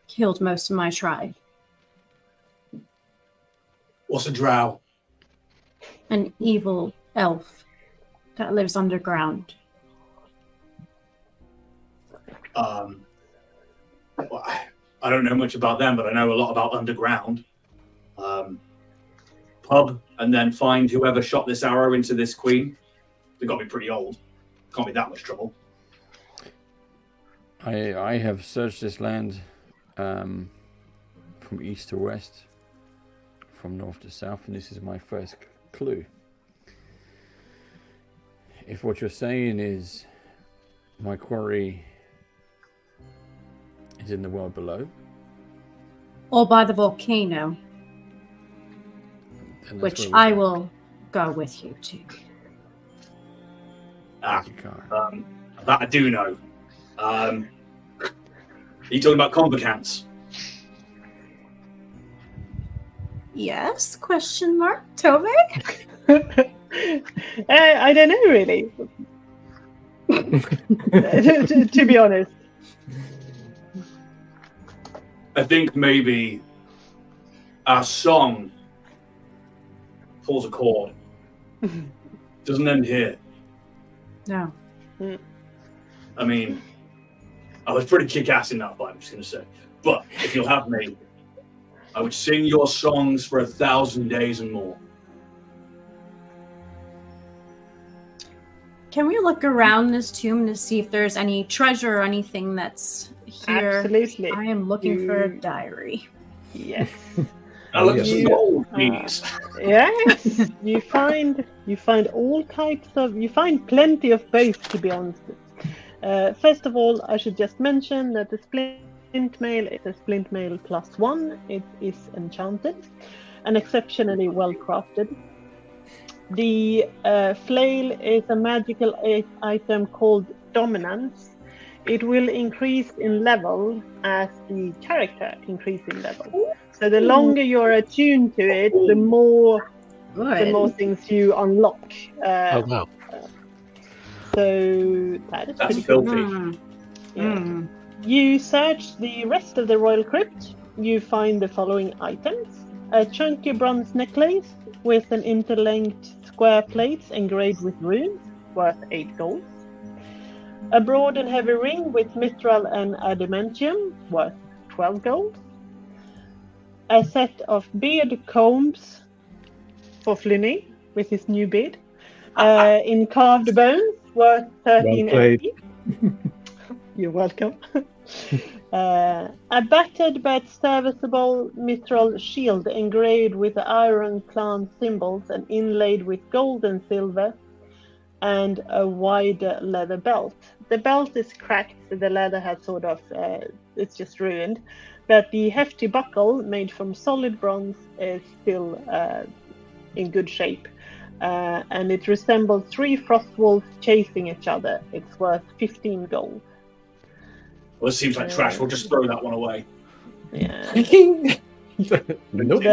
killed most of my tribe. What's a drow? An evil elf that lives underground. Well, I don't know much about them, but I know a lot about underground. Pub, and then find whoever shot this arrow into this queen. They've got to be pretty old. Can't be that much trouble. I have searched this land from east to west, from north to south, and this is my first clue. If what you're saying is my quarry is in the world below, Or by the volcano, which I will go with you to. That I do know. Are you talking about convocants? Yes? Question mark? Tove? I don't know, really. to be honest. I think maybe our song pulls a chord. Doesn't end here. No. I mean, I was pretty kick-ass in that fight, I'm just going to say. But if you'll have me, I would sing your songs for 1,000 days and more. Can we look around this tomb to see if there's any treasure or anything that's here? Absolutely. I am looking for a diary. Yes. Now look at some gold, please. Yes. You find all types of. You find plenty of both, to be honest. First of all, I should just mention that the splint mail is a splint mail +1. It is enchanted and exceptionally well crafted. The flail is a magical item called Dominance. It will increase in level as the character increases in level. So the longer you're attuned to it, the more things you unlock. Oh wow! So that's pretty filthy. cool. Yeah. You search the rest of the royal crypt. You find the following items: a chunky bronze necklace with an interlinked square plates engraved with runes, worth 8 gold. A broad and heavy ring with mithril and adamantium, worth 12 gold. A set of beard combs for Flinny with his new beard, in carved bones, worth 13 Well played. You're welcome. A battered but serviceable mithril shield engraved with the Iron Clan symbols and inlaid with gold and silver, and a wide leather belt. The belt is cracked, so the leather has sort of, it's just ruined, but the hefty buckle made from solid bronze is still in good shape. And it resembles 3 frost wolves chasing each other. It's worth 15 gold. Well, it seems like trash. We'll just throw that one away. Yeah. Nope.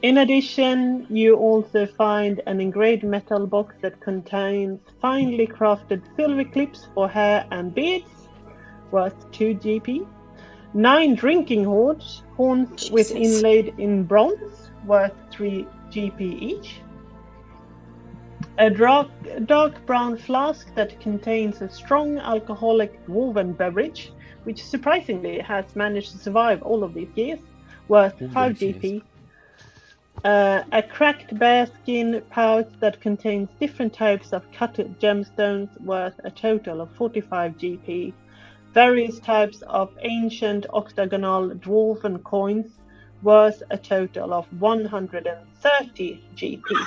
In addition, you also find an engraved metal box that contains finely crafted silver clips for hair and beards, worth 2 GP. 9 drinking horns with inlaid in bronze, worth 3 GP each. A dark brown flask that contains a strong alcoholic dwarven beverage, which surprisingly has managed to survive all of these years, worth 5 GP. A cracked bearskin pouch that contains different types of cut gemstones, worth a total of 45 GP. Various types of ancient octagonal dwarven coins, worth a total of 130 GP.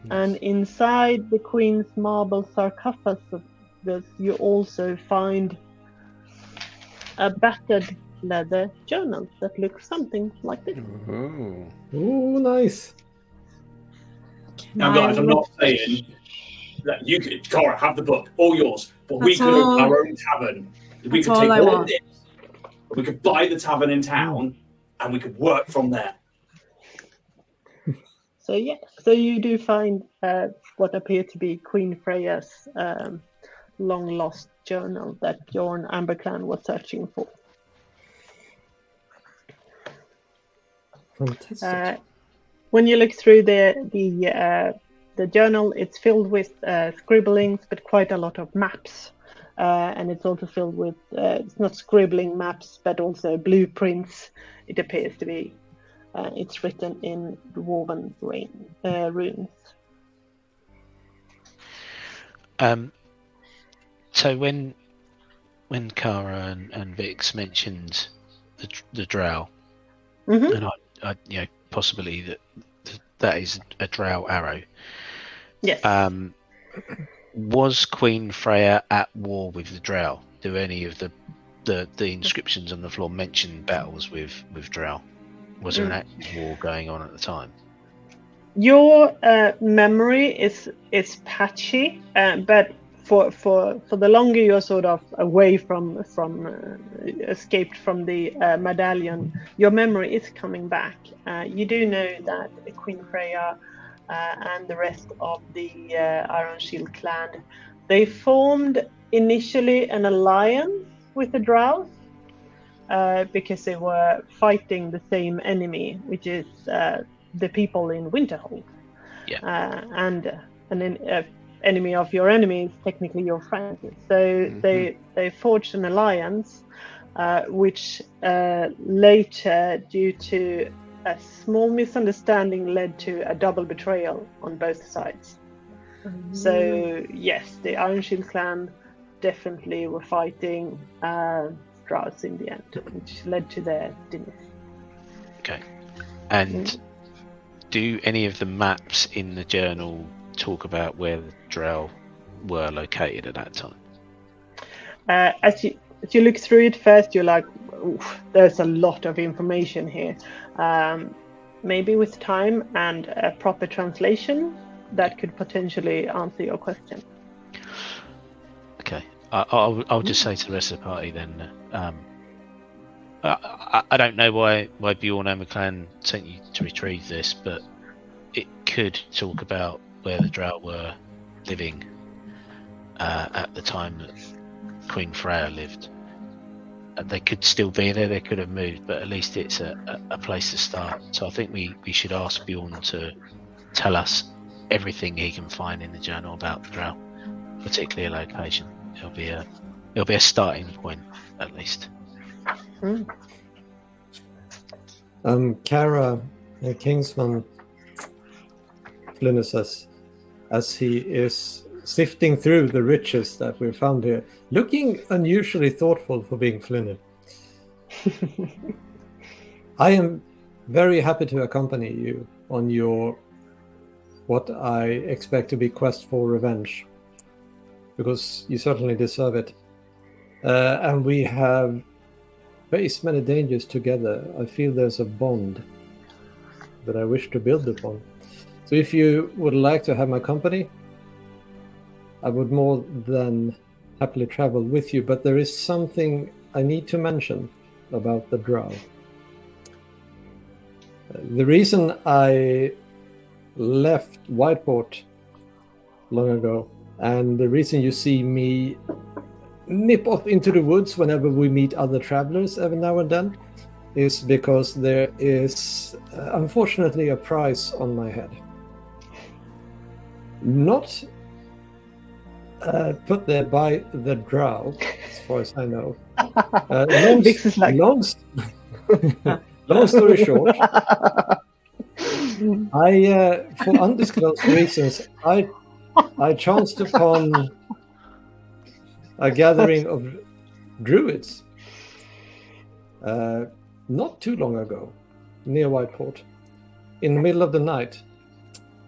And inside the Queen's marble sarcophagus, you also find a battered leather journal that looks something like this. Ooh, nice. Now, guys, I'm not saying that you could, Cora, have the book, all yours, but we could open our own tavern. We could take all of this, we could buy the tavern in town, and we could work from there. So yeah, so you do find what appear to be Queen Freya's long-lost journal that Bjorn Amberclan was searching for. Fantastic. When you look through the journal, it's filled with scribblings, but quite a lot of maps. And it's also filled with, it's not scribbling maps, but also blueprints. It appears to be. It's written in dwarven runes. So when Kara and Vix mentioned the drow, and I possibly that is a drow arrow. Yes. Was Queen Freya at war with the drow? Do any of the inscriptions on the floor mention battles with drow? Was there an active war going on at the time? Your memory is patchy, but for the longer you're sort of away from escaped from the medallion, your memory is coming back. You do know that Queen Freya and the rest of the Iron Shield clan, they formed initially an alliance with the Drows because they were fighting the same enemy, which is the people in Winterhold. Yeah. And an enemy of your enemy is technically your friend. So they forged an alliance, which later, due to a small misunderstanding, led to a double betrayal on both sides. So yes, the Iron Shield clan definitely were fighting Drows in the end, which led to their demise. Okay. And do any of the maps in the journal talk about where the drow were located at that time? As you look through it first, you're like, there's a lot of information here. Maybe with time and a proper translation, that could potentially answer your question. Okay. I'll just say to the rest of the party then. I don't know why Bjorn Amberclan sent you to retrieve this, but it could talk about where the drow were living at the time that Queen Freya lived. They could still be there, they could have moved, but at least it's a place to start. So I think we should ask Bjorn to tell us everything he can find in the journal about the drow, particularly a location. It'll be a starting point, at least. Kara Kingsman Flinus, as he is sifting through the riches that we've found here, looking unusually thoughtful for being Flynn. I am very happy to accompany you on your what I expect to be quest for revenge, because you certainly deserve it. And we have faced many dangers together. I feel there's a bond that I wish to build upon. So if you would like to have my company, I would more than happily travel with you, but there is something I need to mention about the drow. The reason I left Whiteport long ago, and the reason you see me nip off into the woods whenever we meet other travelers every now and then, is because there is unfortunately a price on my head. Not put there by the drow, as far as I know. Long story short, for undisclosed reasons, I chanced upon a gathering of druids not too long ago near Whiteport, in the middle of the night.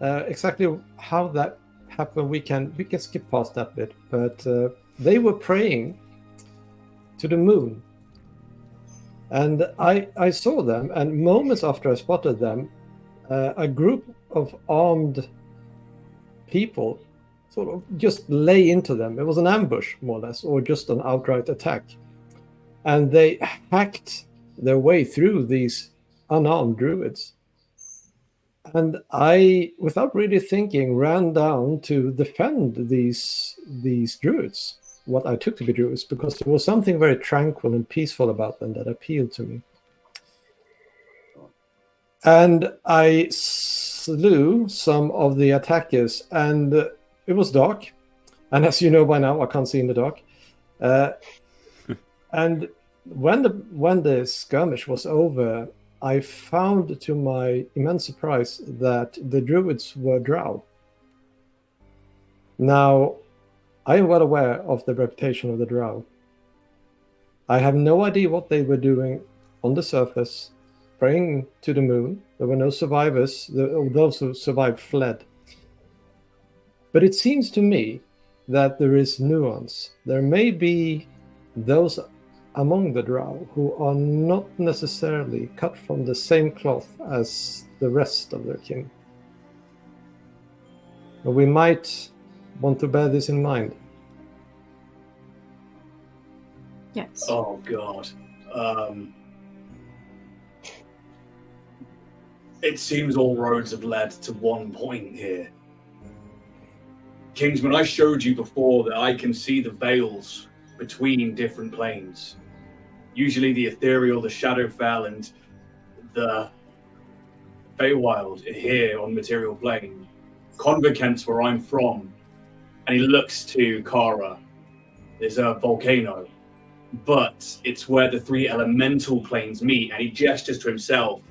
Exactly how that happened, we can skip past that bit, but they were praying to the moon. And I saw them, and moments after I spotted them, a group of armed people sort of just lay into them. It was an ambush, more or less, or just an outright attack. And they hacked their way through these unarmed druids. And I, without really thinking, ran down to defend these druids, what I took to be druids, because there was something very tranquil and peaceful about them that appealed to me. And I slew some of the attackers, and it was dark. And as you know by now, I can't see in the dark. And when the skirmish was over, I found, to my immense surprise, that the druids were drow. Now, I am well aware of the reputation of the drow. I have no idea what they were doing on the surface, praying to the moon. There were no survivors. Those who survived fled. But it seems to me that there is nuance. There may be those among the drow who are not necessarily cut from the same cloth as the rest of their kin. But we might want to bear this in mind. Yes. Oh God. It seems all roads have led to one point here. Kingsman, I showed you before that I can see the veils between different planes. Usually the ethereal, the Shadowfell, and the Feywild are here on material plane. Convocant's where I'm from, and he looks to Kara. There's a volcano, but it's where the three elemental planes meet, and he gestures to himself.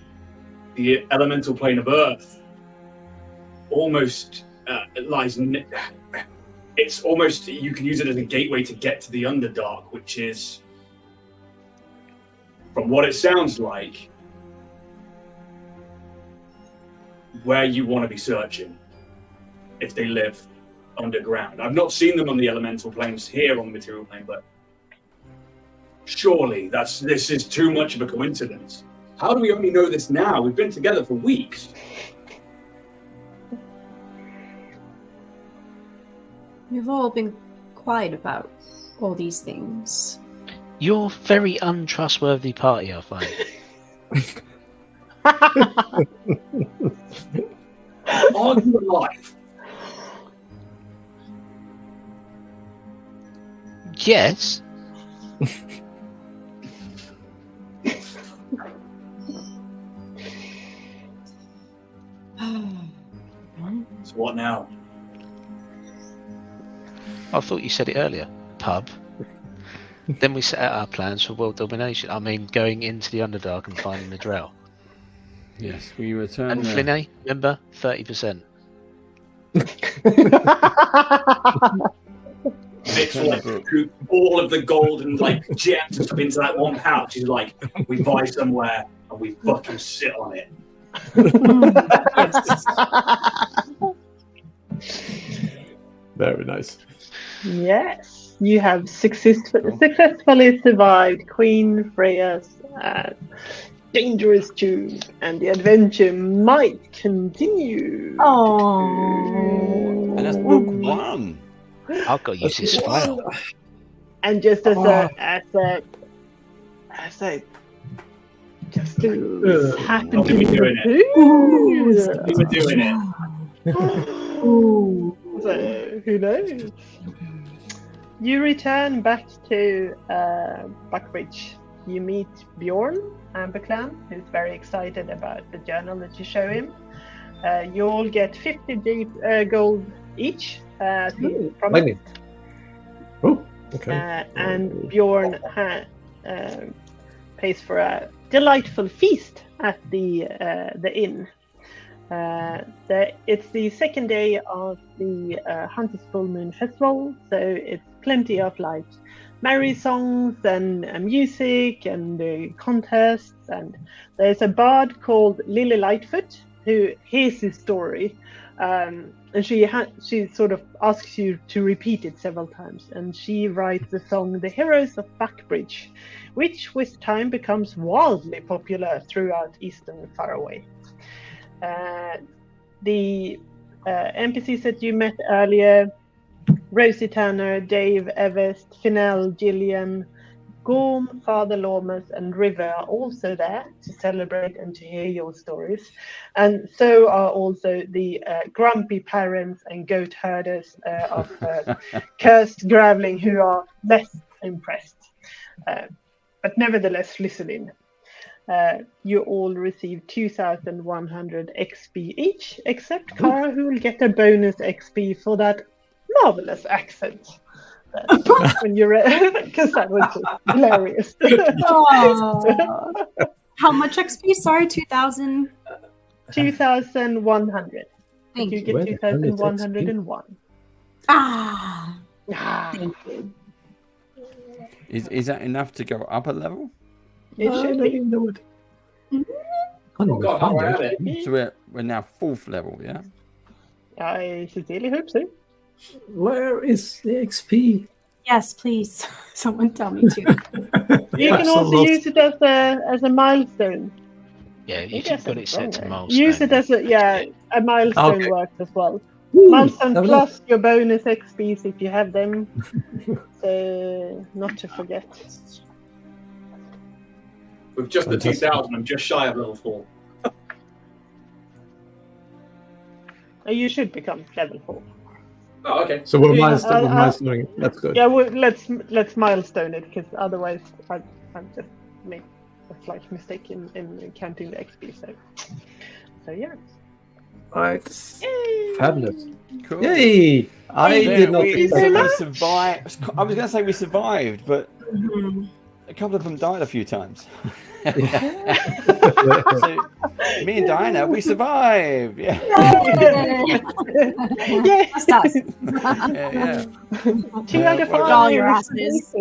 The elemental plane of Earth almost lies. It's almost, you can use it as a gateway to get to the Underdark, which is, from what it sounds like, where you want to be searching if they live underground. I've not seen them on the elemental planes here on the material plane, but surely this is too much of a coincidence. How do we only know this now? We've been together for weeks. We've all been quiet about all these things. You're very untrustworthy party, I find. Are you alive? Yes. So what now? I thought you said it earlier. Pub. Then we set out our plans for world domination. I mean, going into the Underdark and finding the drow. Yes, we return. And Flinay, remember, 30%. Mitch like scoop all of the gold and like gems and stuff into that one pouch. He's like, we buy somewhere and we fucking sit on it. Very nice. Yes, you have successfully survived Queen Freya's dangerous tube, and the adventure might continue. Oh, and that's book 1. I've got to use this file. And just as a just to happen to be doing it. We were doing it. So who knows? You return back to Buckbridge. You meet Bjorn Amberclan, who's very excited about the journal that you show him. You all get 50 gold each, as he promised. Oh, okay. And Bjorn pays for a delightful feast at the inn. It's the second day of the Hunter's Full Moon Festival, so it's plenty of like merry songs and music and contests. And there's a bard called Lily Lightfoot who hears his story, and she sort of asks you to repeat it several times. And she writes the song "The Heroes of Buckbridge," which with time becomes wildly popular throughout Eastern Faraway. The NPCs that you met earlier, Rosie Tanner, Dave, Everest, Finel, Gillian, Gorm, Father Lormus, and River are also there to celebrate and to hear your stories. And so are also the grumpy parents and goat herders of Cursed Graveling, who are less impressed, but nevertheless listening. You all receive 2,100 XP each, except Kara, who will get a bonus XP for that marvelous accent. When you're because that was just hilarious. How much XP? Sorry, 2,000. 2,100. Thank you. You get 2,101. Thank you. Is that enough to go up a level? It should be. So we're now 4th level, yeah? I sincerely hope so. Where is the XP? Yes, please. Someone tell me to. You can also use it as a milestone. Yeah, you can put it set to milestone. Use it as a milestone works as well. Milestone plus your bonus XPs if you have them. So not to forget. With just the 2,000, I'm just shy of level 4. You should become level 4. Oh, okay. So we're milestoning it. That's good. Yeah, let's milestone it, because otherwise I've just made a slight mistake in counting the XP. So yeah. Right. Yay! Fabulous. Cool. Yay! I did not think we that. survived. I was going to say we survived, but a couple of them died a few times. So me and Diana, we survived. Yeah. Yes. Yeah. 2 out of 5. All your asses.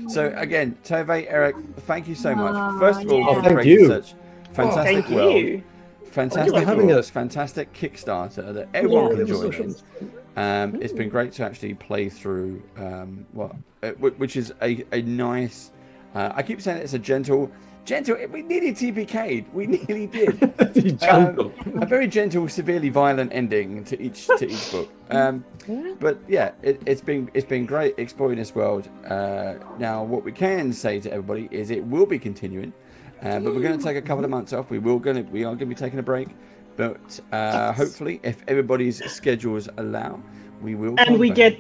So again, Tove, Eric, thank you so much. First of all, for thank creating you. such fantastic Thank world. you. Fantastic for having us. Fantastic Kickstarter that everyone can join social. in. It's been great to actually play through which is a nice. I keep saying it's a gentle. We nearly TPK'd. We nearly did. A very gentle, severely violent ending to each book. But yeah, it's been great exploring this world. Now, what we can say to everybody is it will be continuing, but we're going to take a couple of months off. We are going to be taking a break, but hopefully, if everybody's schedules allow, we will. And we get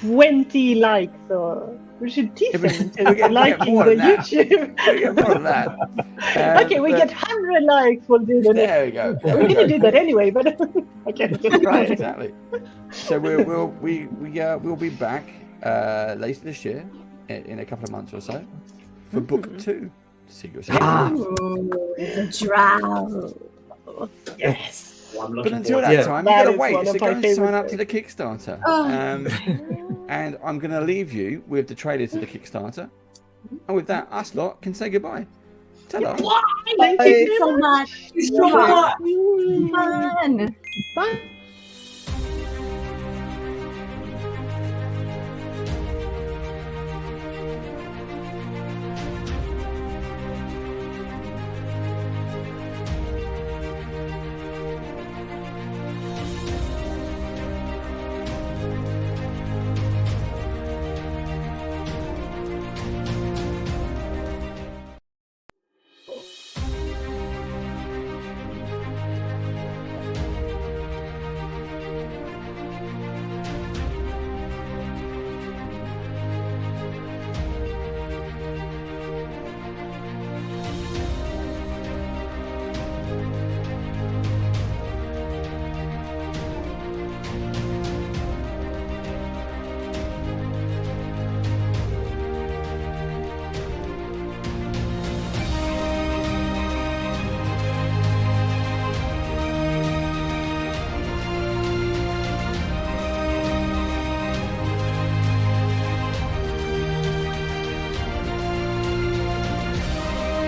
20 likes, or we should teach them to liking the YouTube. We get more than that. Okay, we get 100 likes. We'll do the There we go. We're going to do that anyway, but I can't just try it. Exactly. So we'll be back later this year in a couple of months or so for book 2. Secret. The drow. Yes. I'm looking But until forward that to it. time, That you've got is to wait. one So of go my and sign favorite up to the Kickstarter. And I'm going to leave you with the trailer to the Kickstarter. And with that, us lot can say goodbye. Ta-da. Thank you so much. Bye. Fun. Bye.